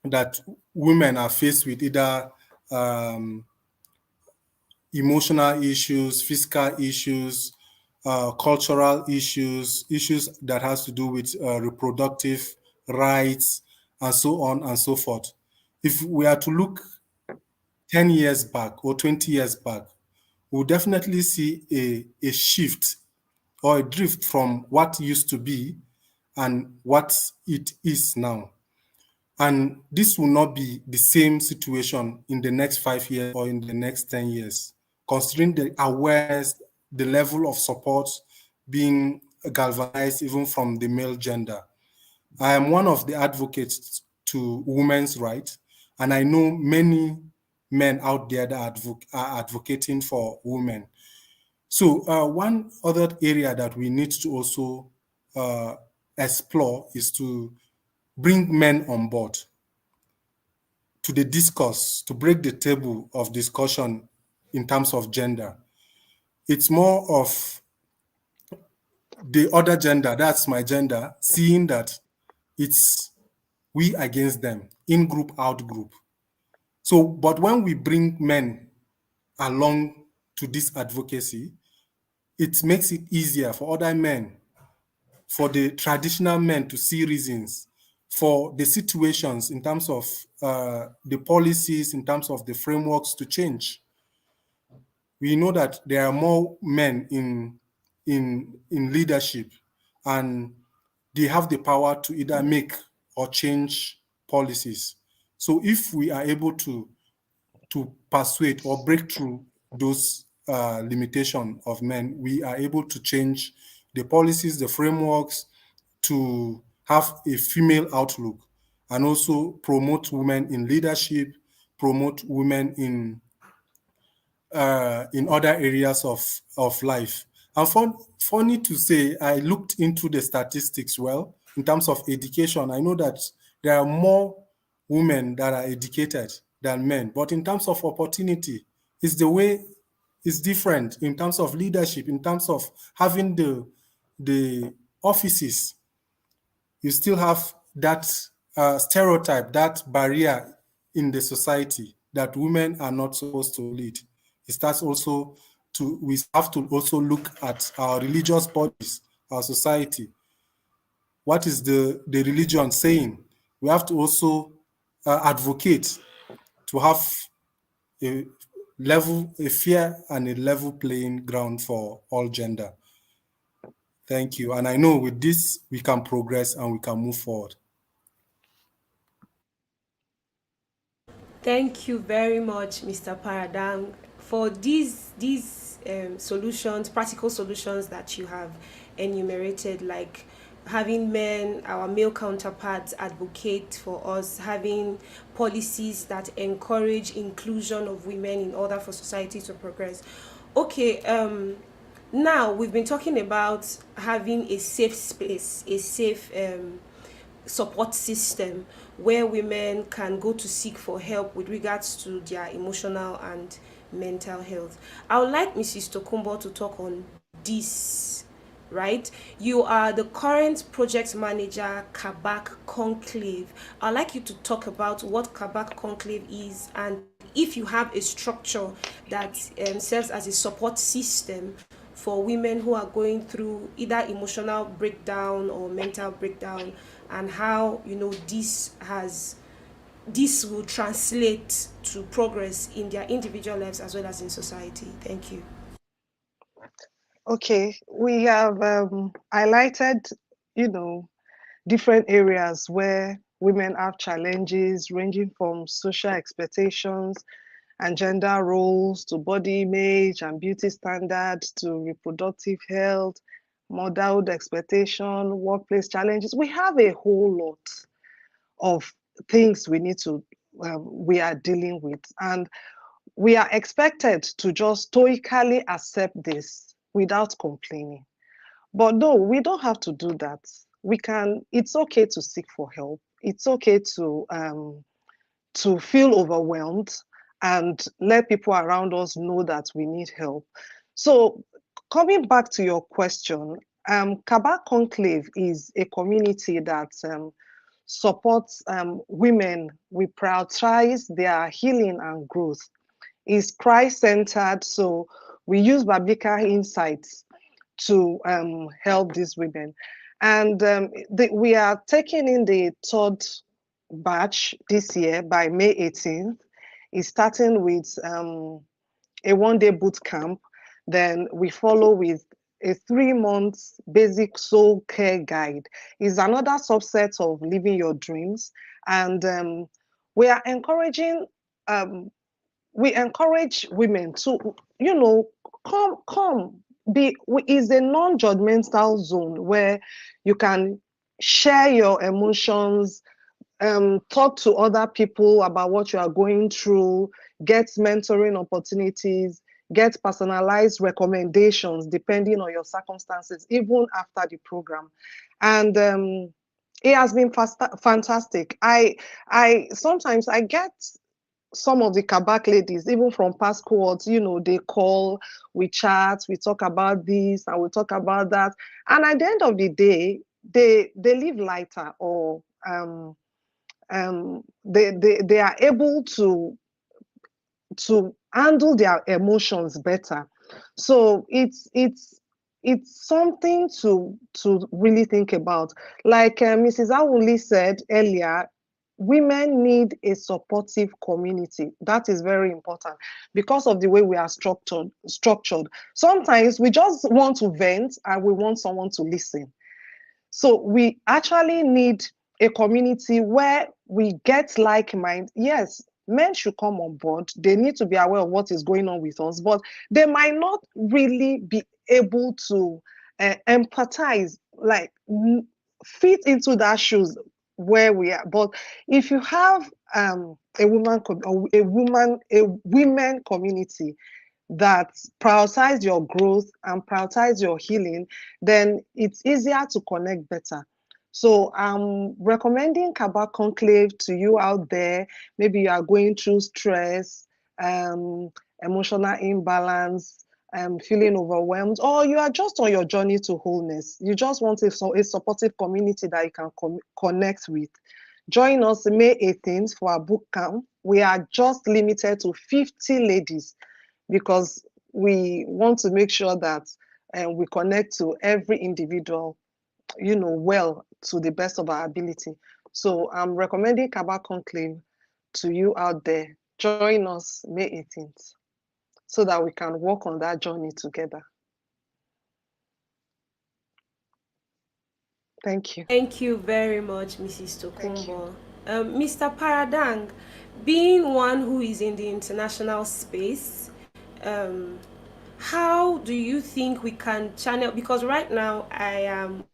B: that women are faced with either emotional issues, physical issues, cultural issues, issues that has to do with reproductive rights, and so on and so forth. If we are to look 10 years back or 20 years back, we'll definitely see a shift or a drift from what used to be and what it is now. And this will not be the same situation in the next 5 years or in the next 10 years, considering the awareness, the level of support being galvanized even from the male gender. I am one of the advocates to women's rights, and I know many men out there that are advocating for women. So one other area that we need to also explore is to bring men on board to the discourse, to break the table of discussion in terms of gender. It's more of the other gender, that's my gender, seeing that it's we against them, in group, out group. So, but when we bring men along to this advocacy, it makes it easier for other men, for the traditional men to see reasons, for the situations in terms of the policies, in terms of the frameworks to change. We know that there are more men in leadership, and they have the power to either make or change policies. So if we are able to persuade or break through those limitations of men, we are able to change the policies, the frameworks, to have a female outlook, and also promote women in leadership, promote women in other areas of life. And funny to say, I looked into the statistics well in terms of education. I know that there are more women that are educated than men, but in terms of opportunity, it's the way it's different in terms of leadership, in terms of having the offices. You still have that stereotype, that barrier in the society that women are not supposed to lead. It starts also we have to also look at our religious bodies, our society. What is the religion saying? We have to also advocate to have a fair and a level playing ground for all gender. Thank you. And I know with this, we can progress and we can move forward.
A: Thank you very much, Mr. Paradang, for these solutions, practical solutions that you have enumerated, like having men, our male counterparts, advocate for us, having policies that encourage inclusion of women in order for society to progress. Okay, now we've been talking about having a safe space, a safe support system where women can go to seek for help with regards to their emotional and mental health. I would like Mrs. Tokumbo to talk on this, right? You are the current project manager, Kabak Conclave. I'd like you to talk about what Kabak Conclave is, and if you have a structure that serves as a support system for women who are going through either emotional breakdown or mental breakdown, and how this will translate to progress in their individual lives as well as in society. Thank you.
C: Okay, we have highlighted, different areas where women have challenges ranging from social expectations and gender roles to body image and beauty standards to reproductive health, motherhood expectation, workplace challenges. We have a whole lot of things we are dealing with, and we are expected to just stoically accept this without complaining. But no, we don't have to do that. It's okay to seek for help. It's okay to feel overwhelmed and let people around us know that we need help. So coming back to your question, Kaba Conclave is a community that supports women. We prioritize their healing and growth. It's Christ-centered, so we use biblical insights to help these women. And we are taking in the third batch this year by May 18th. It's starting with a one-day boot camp. Then we follow with a 3-month basic soul care guide. It's another subset of living your dreams. And we are encouraging, we encourage women to, come, is a non-judgmental zone where you can share your emotions, talk to other people about what you are going through, get mentoring opportunities, get personalized recommendations depending on your circumstances, even after the program. And it has been fantastic. I sometimes I get some of the Kabak ladies, even from past cohorts, they call, we chat, we talk about this and we talk about that. And at the end of the day, they live lighter, or they are able to handle their emotions better. So it's something to really think about. Like Mrs. Awuli said earlier, women need a supportive community. That is very important because of the way we are structured. Sometimes we just want to vent and we want someone to listen. So we actually need a community where we get like mind. Yes, men should come on board. They need to be aware of what is going on with us, but they might not really be able to empathize, like fit into that shoes where we are. But if you have a women community that prioritize your growth and prioritize your healing, then it's easier to connect better. So I'm recommending Kaba Conclave to you out there. Maybe you are going through stress, emotional imbalance, feeling overwhelmed, or you are just on your journey to wholeness. You just want a supportive community that you can connect with. Join us May 18th for our boot camp. We are just limited to 50 ladies because we want to make sure that we connect to every individual, well, to the best of our ability. So I'm recommending Kaba Conclave to you out there. Join us May 18th so that we can work on that journey together. Thank you.
A: Thank you very much, Mrs. Tokumbo. Mr. Paradang, being one who is in the international space, how do you think we can channel? Because right now I am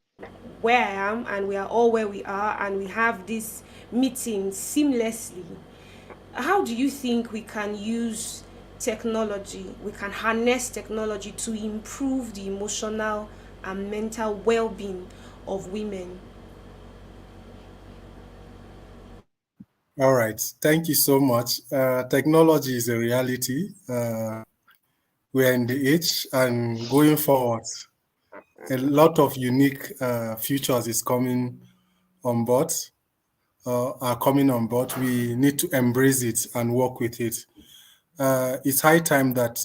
A: where I am, and we are all where we are, and we have this meeting seamlessly. How do you think we can use technology, we can harness technology to improve the emotional and mental well-being of women?
B: All right. Thank you so much. Technology is a reality. We're in the age, and going forward, a lot of unique features is coming on board, are coming on board. We need to embrace it and work with it. It's high time that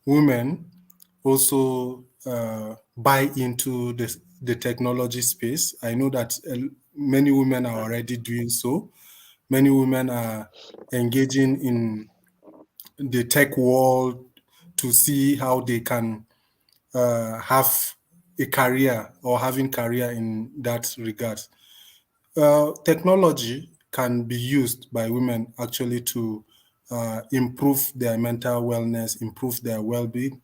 B: women also buy into the technology space. I know that many women are already doing so. Many women are engaging in the tech world to see how they can have a career or having career in that regard. Technology can be used by women actually to improve their mental wellness, improve their well-being,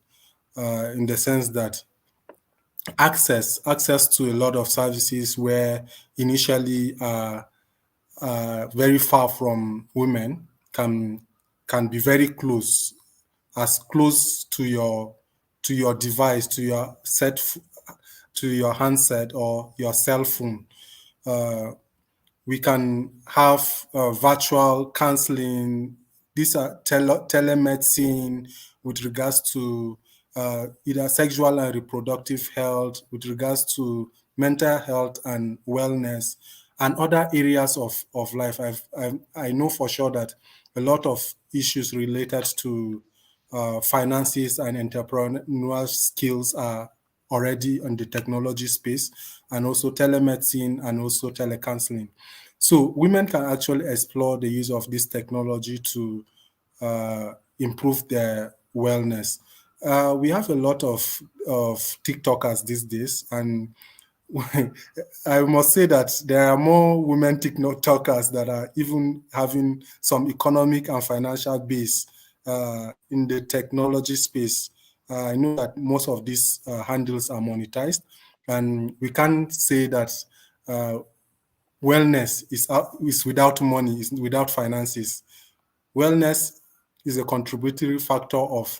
B: in the sense that access to a lot of services where initially very far from women can be very close to your device, to your to your handset or your cell phone. We can have virtual counseling. These are telemedicine with regards to either sexual and reproductive health, with regards to mental health and wellness, and other areas of life. I know for sure that a lot of issues related to finances and entrepreneurial skills are already on the technology space, and also telemedicine and also telecounseling. So women can actually explore the use of this technology to improve their wellness. We have a lot of TikTokers these days, and I must say that there are more women TikTokers that are even having some economic and financial base in the technology space. I know that most of these handles are monetized, and we can't say that wellness is without money, is without finances. Wellness is a contributory factor of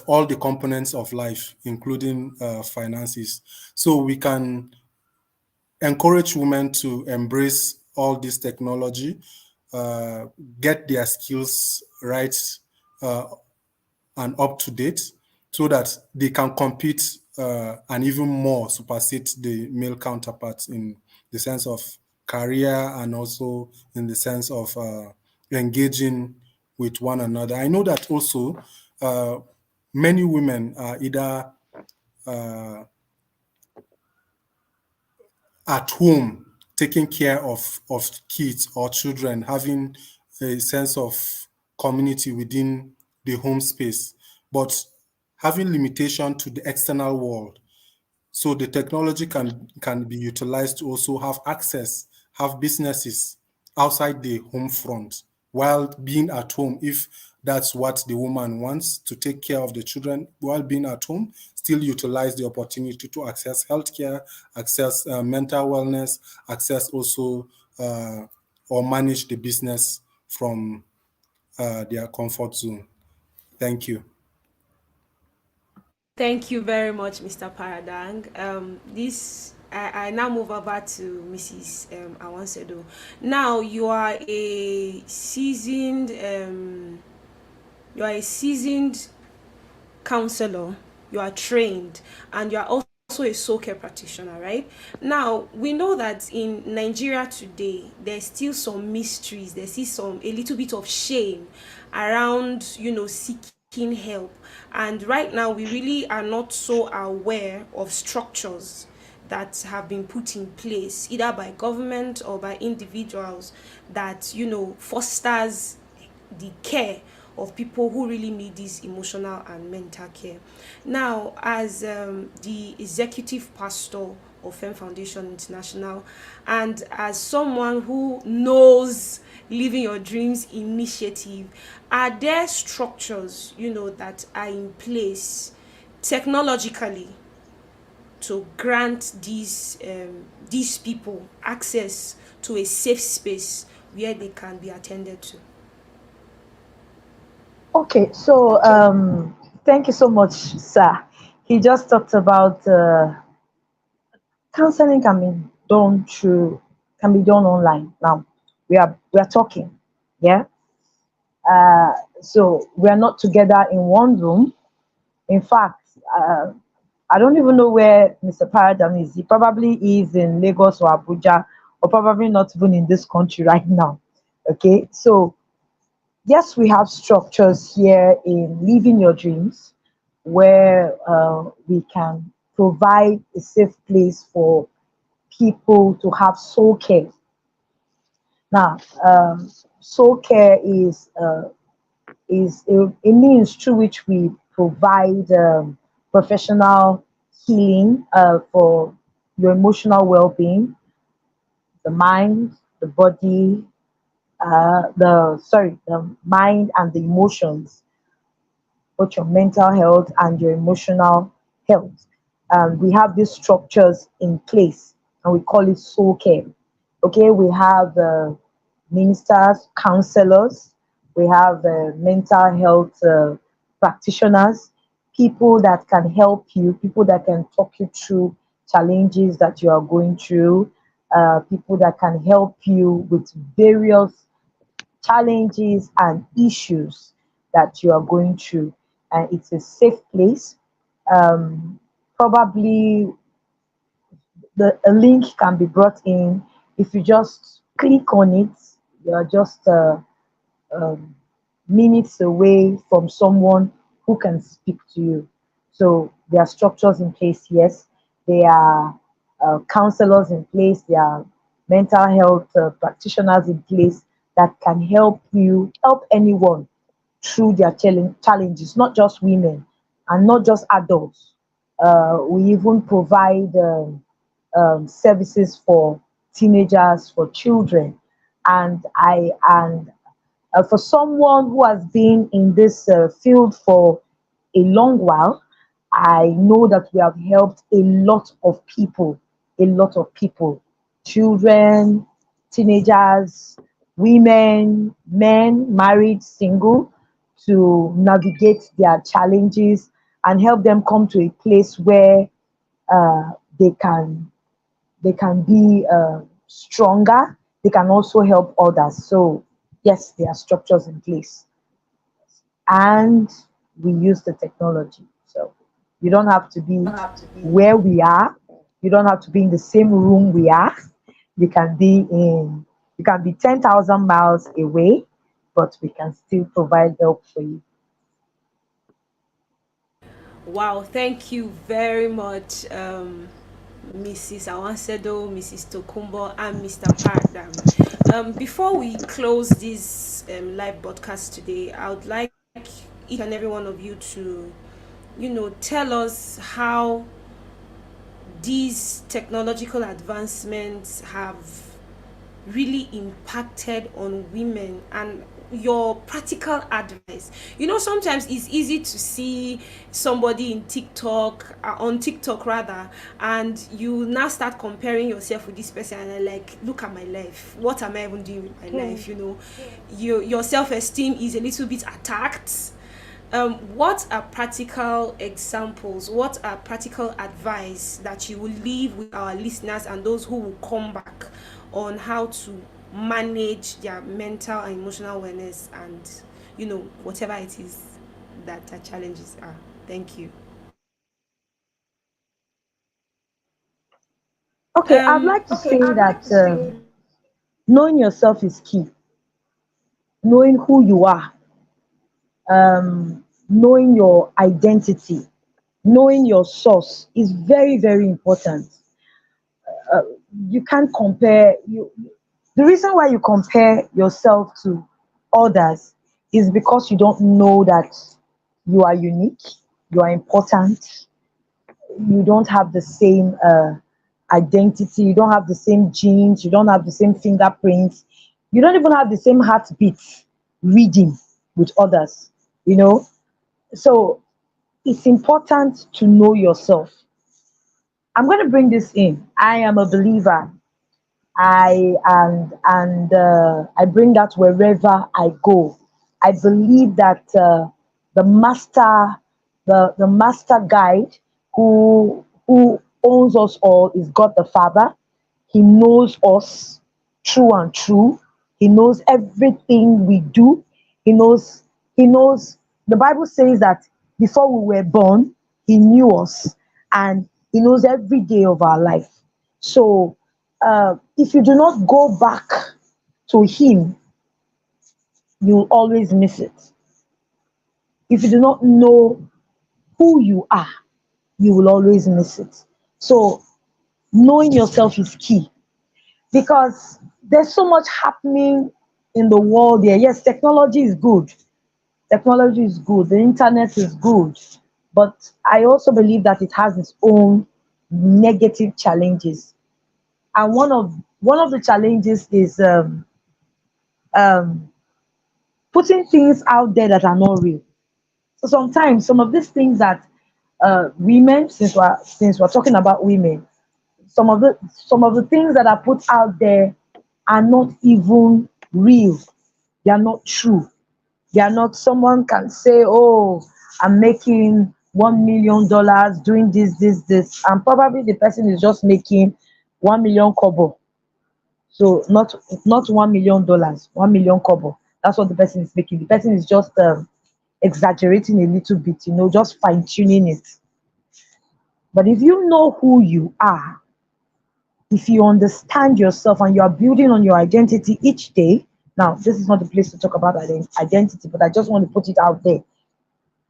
B: all the components of life, including finances. So we can encourage women to embrace all this technology, get their skills right and up to date, so that they can compete and even more supersede the male counterparts in the sense of career and also in the sense of engaging with one another. I know that also many women are either at home taking care of kids or children, having a sense of community within the home space, but having limitation to the external world. So the technology can be utilized to also have access, have businesses outside the home front while being at home, if that's what the woman wants, to take care of the children while being at home, still utilize the opportunity to access healthcare, access mental wellness, access also or manage the business from their comfort zone. Thank you.
A: Thank you very much, Mr. Paradang. I now move over to Mrs. Awansedo. Now you are a seasoned counselor. You are trained, and you are also a soul care practitioner, right? Now we know that in Nigeria today, there's still some mysteries. There's still a little bit of shame around, seeking help. And right now, we really are not so aware of structures that have been put in place, either by government or by individuals, that, fosters the care of people who really need this emotional and mental care. Now, as the executive pastor of Femme Foundation International, and as someone who knows Living Your Dreams initiative, are there structures, that are in place technologically to grant these people access to a safe space where they can be attended to?
D: Okay, so thank you so much, sir. He just talked about counseling can be done online. Now we are talking, yeah. So we are not together in one room. In fact, I don't even know where Mr. Paradigm is. He probably is in Lagos or Abuja, or probably not even in this country right now. Okay, so yes, we have structures here in Living Your Dreams where we can provide a safe place for people to have soul care. Now, soul care is a means through which we provide professional healing for your emotional well-being, the mind, the body, the mind and the emotions, both your mental health and your emotional health. We have these structures in place, and we call it soul care. Okay, we have ministers, counselors, we have mental health practitioners, people that can help you, people that can talk you through challenges that you are going through, people that can help you with various challenges and issues that you are going through. And it's a safe place. Probably a link can be brought in. If you just click on it, you are just um, minutes away from someone who can speak to you. So there are structures in place, yes. There are counselors in place. There are mental health practitioners in place that can help you, help anyone through their challenges, not just women and not just adults. We even provide services for teenagers, for children, and for someone who has been in this field for a long while, I know that we have helped a lot of people, children, teenagers, women, men, married, single, to navigate their challenges and help them come to a place where uh, they can they can be stronger. They can also help others. So yes, there are structures in place, and we use the technology. So you don't have to be where we are. You don't have to be in the same room we are. You can be in. You can be 10,000 miles away, but we can still provide help for you.
A: Wow, thank you very much, Mrs. Awansedo, Mrs. Tokumbo, and Mr. Pardam. Before we close this live broadcast today, I would like each and every one of you to, tell us how these technological advancements have really impacted on women and your practical advice. Sometimes it's easy to see somebody in TikTok, on TikTok rather, and you now start comparing yourself with this person and are like, look at my life. What am I even doing with my life? Your self-esteem is a little bit attacked. What are practical examples? What are practical advice that you will leave with our listeners and those who will come back on how to manage their mental and emotional wellness and whatever it is that their challenges are? Thank you.
D: Okay, I'd like to say that knowing yourself is key. Knowing who you are, knowing your identity, knowing your source is very, very important. You can't compare you. The reason why you compare yourself to others is because you don't know that you are unique, you are important, you don't have the same identity, you don't have the same genes, you don't have the same fingerprints, you don't even have the same heartbeat reading with others, you know. So it's important to know yourself. I'm going to bring this in. I am a believer. I bring that wherever I go. I believe that the master, the master guide who owns us all is God the Father. He knows us true and true. He knows everything we do. He knows, he knows, the Bible says that before we were born, he knew us, and he knows every day of our life. So if you do not go back to him, you'll always miss it. If you do not know who you are, you will always miss it. So knowing yourself is key, because there's so much happening in the world here. Yes, technology is good. Technology is good. The internet is good. but I also believe that it has its own negative challenges. And one of the challenges is um, putting things out there that are not real. So sometimes some of these things that women, since we're talking about women, some of the things that are put out there are not even real. They are not true. They are not. Someone can say, "Oh, I'm making $1 million doing this," and probably the person is just making 1 million kobo. So not $1 million, 1 million kobo. That's what the person is making. The person is just exaggerating a little bit, just fine tuning it. But if you know who you are, if you understand yourself and you are building on your identity each day, now this is not the place to talk about identity, but I just want to put it out there.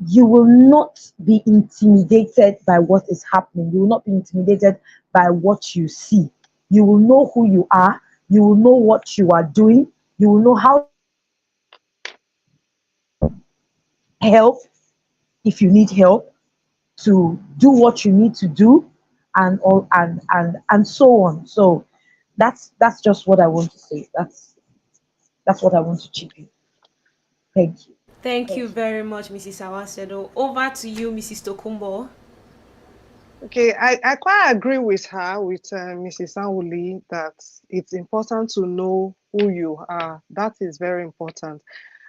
D: You will not be intimidated by what is happening. You will not be intimidated by what you see. You will know who you are. You will know what you are doing. You will know how to help if you need help, to do what you need to do, and all and so on. So that's just what I want to say. That's what I want to chip in. Thank you.
A: Thank you very much, Mrs. Awasedo. Over to you, Mrs. Tokumbo.
C: Okay, I quite agree with her, with Mrs. Sanwuli, that it's important to know who you are. That is very important.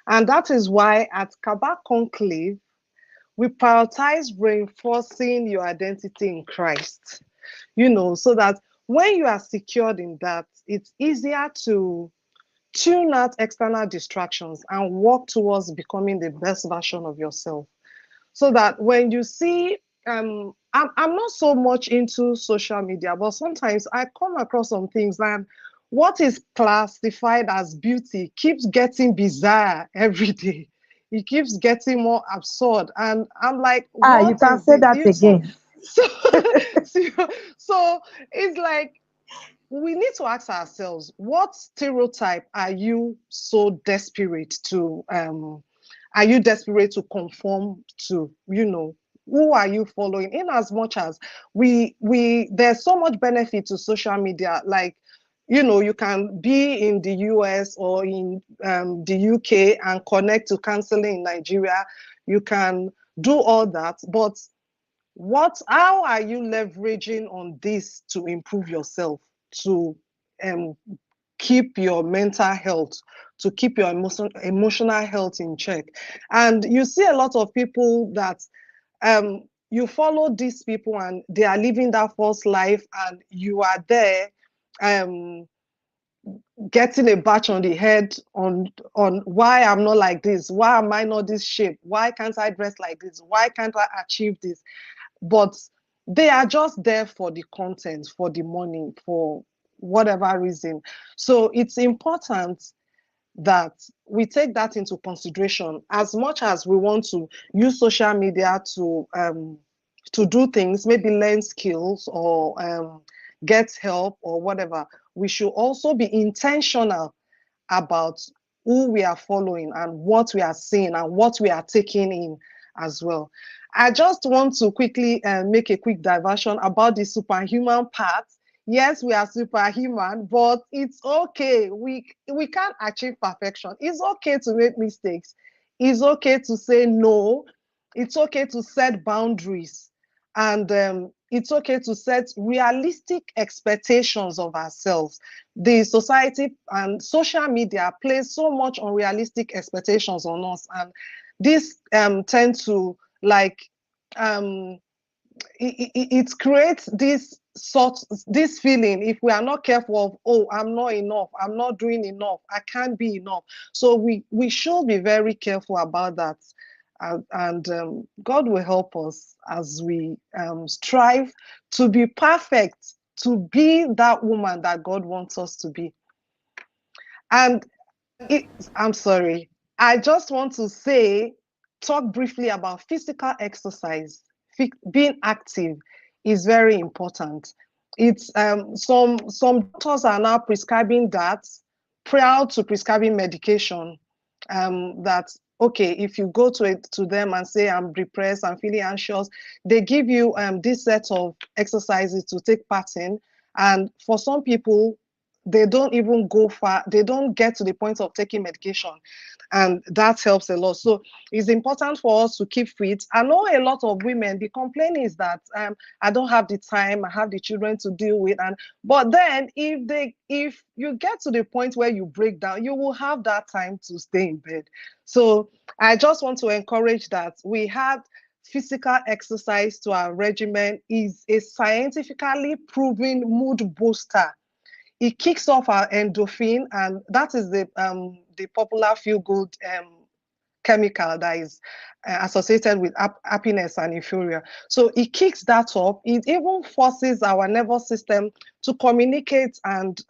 C: And that is why at Kaba Conclave, we prioritize reinforcing your identity in Christ, so that when you are secured in that, it's easier to tune out external distractions and work towards becoming the best version of yourself. So that when you see, I'm not so much into social media, but sometimes I come across some things, and what is classified as beauty keeps getting bizarre every day. It keeps getting more absurd, and I'm like,
D: You
C: what
D: can
C: is
D: say
C: this?
D: that again.
C: So, so it's like we need to ask ourselves, what stereotype are you so desperate to are you desperate to conform to? Who are you following? In as much as we there's so much benefit to social media, like you can be in the US or in the UK and connect to counseling in Nigeria. You can do all that, but how are you leveraging on this to improve yourself, to um, keep your mental health, to keep your emotional health in check? And you see a lot of people that you follow these people and they are living that false life, and you are there getting a batch on the head on why I'm not like this, why am I not this shape, why can't I dress like this, why can't I achieve this? But they are just there for the content, for the money, for whatever reason. So it's important that we take that into consideration. As much as we want to use social media to do things, maybe learn skills or get help or whatever, we should also be intentional about who we are following and what we are seeing and what we are taking in as well. I just want to quickly make a quick diversion about the superhuman part. Yes, we are superhuman, but it's okay. We can't achieve perfection. It's okay to make mistakes. It's okay to say no. It's okay to set boundaries. And it's okay to set realistic expectations of ourselves. The society and social media plays so much on realistic expectations on us, and this tend to like it creates this feeling, if we are not careful, of, oh, I'm not enough, I'm not doing enough, I can't be enough. So we should be very careful about that. And God will help us as we strive to be perfect, to be that woman that God wants us to be. And I'm sorry, I just want to talk briefly about physical exercise. Being active is very important. It's some doctors are now prescribing that prior to prescribing medication. That okay, if you go to them and say, I'm depressed, I'm feeling anxious, they give you this set of exercises to take part in. And for some people, they don't even go far, they don't get to the point of taking medication. And that helps a lot. So it's important for us to keep fit. I know a lot of women, the complaint is that I don't have the time, I have the children to deal with. But then if you get to the point where you break down, you will have that time to stay in bed. So I just want to encourage that we have physical exercise to our regimen is a scientifically proven mood booster. It kicks off our endorphin, and that is the popular feel-good chemical that is associated with happiness and euphoria. So it kicks that up. It even forces our nervous system to communicate and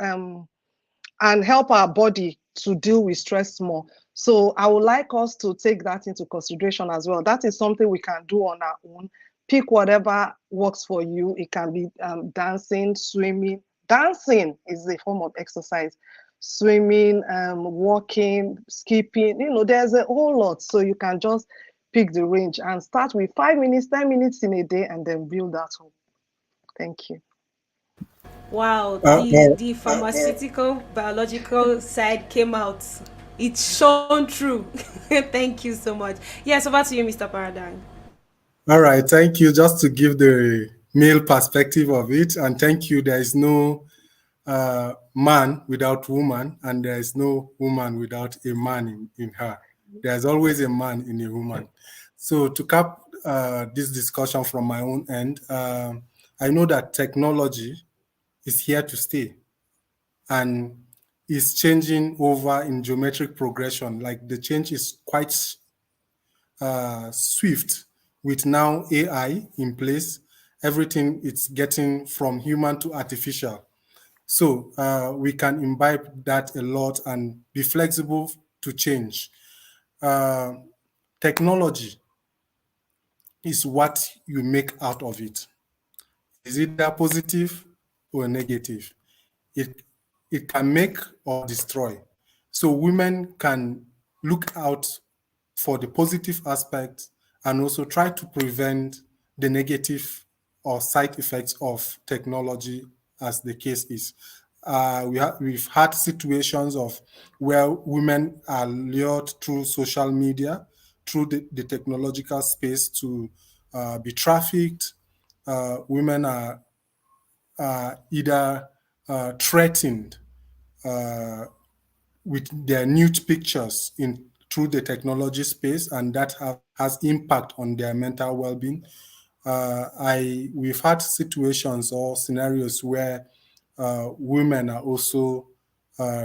C: help our body to deal with stress more. So I would like us to take that into consideration as well. That is something we can do on our own. Pick whatever works for you. It can be dancing, swimming. Dancing is a form of exercise. Swimming, walking, skipping, there's a whole lot. So you can just pick the range and start with 5 minutes, 10 minutes in a day, and then build that up. Thank you.
A: Wow, the pharmaceutical biological side came out. It's shown true. Thank you so much. Yes, over to you, Mr. Paradigm.
B: All right, thank you. Just to give the male perspective of it, and thank you. There is no man without woman, and there is no woman without a man in her. There's always a man in a woman. So to cap this discussion from my own end, I know that technology is here to stay and is changing over in geometric progression. Like the change is quite swift with now AI in place. Everything it's getting from human to artificial. So we can imbibe that a lot and be flexible to change. Technology is what you make out of it. Is it either positive or negative? It can make or destroy. So women can look out for the positive aspects and also try to prevent the negative or side effects of technology, as the case is. We've had situations of where women are lured through social media, through the technological space to be trafficked. Women are either threatened with their nude pictures through the technology space, and that has impact on their mental well-being. We've had situations or scenarios where women are also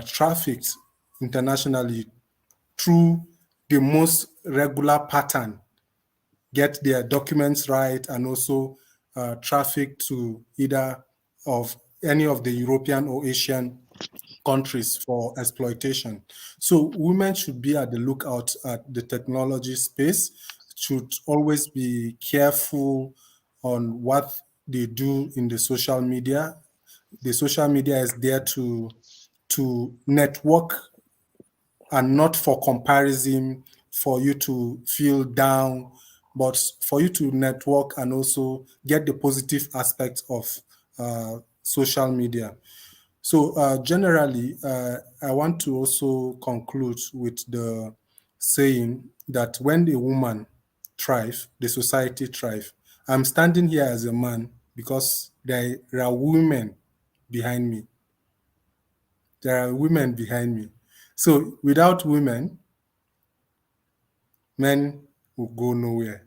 B: trafficked internationally through the most regular pattern, get their documents right, and also trafficked to either of any of the European or Asian countries for exploitation. So women should be at the lookout at the technology space, should always be careful on what they do in the social media. The social media is there to network and not for comparison, for you to feel down, but for you to network and also get the positive aspects of social media. So generally, I want to also conclude with the saying that when the woman thrives, the society thrives. I'm standing here as a man because there are women behind me. There are women behind me. So without women, men will go nowhere.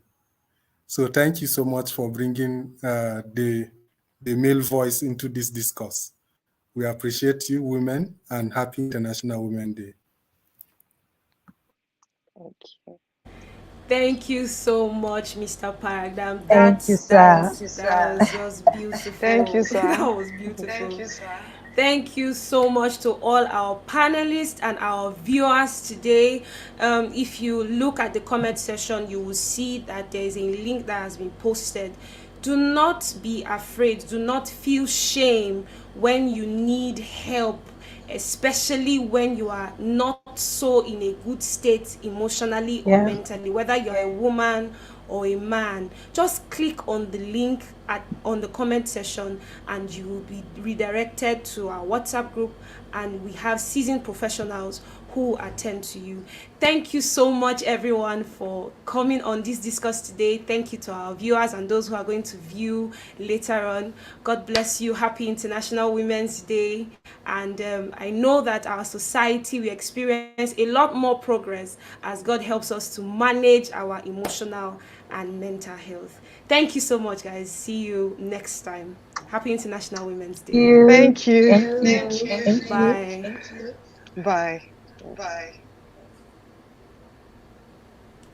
B: So thank you so much for bringing the male voice into this discourse. We appreciate you, women, and happy International Women's Day.
C: Thank you.
A: Thank you so much, Mr. Paradigm.
D: Thank you, sir.
A: That was just beautiful.
C: Thank you, sir.
A: That was beautiful.
C: Thank you, sir.
A: Thank you so much to all our panelists and our viewers today. If you look at the comment section, you will see that there is a link that has been posted. Do not be afraid. Do not feel shame when you need help, especially when you are not so in a good state emotionally or
D: Yeah.
A: mentally, whether you're a woman or a man, just click on the link on the comment section and you will be redirected to our WhatsApp group, and we have seasoned professionals who attend to you. Thank you so much, everyone, for coming on this discuss today. Thank you to our viewers and those who are going to view later on. God bless you. Happy International Women's Day. And I know that our society will experience a lot more progress as God helps us to manage our emotional and mental health. Thank you so much, guys. See you next time. Happy International Women's Day.
C: Thank you.
D: Thank you.
A: Bye.
C: Bye.
B: Bye.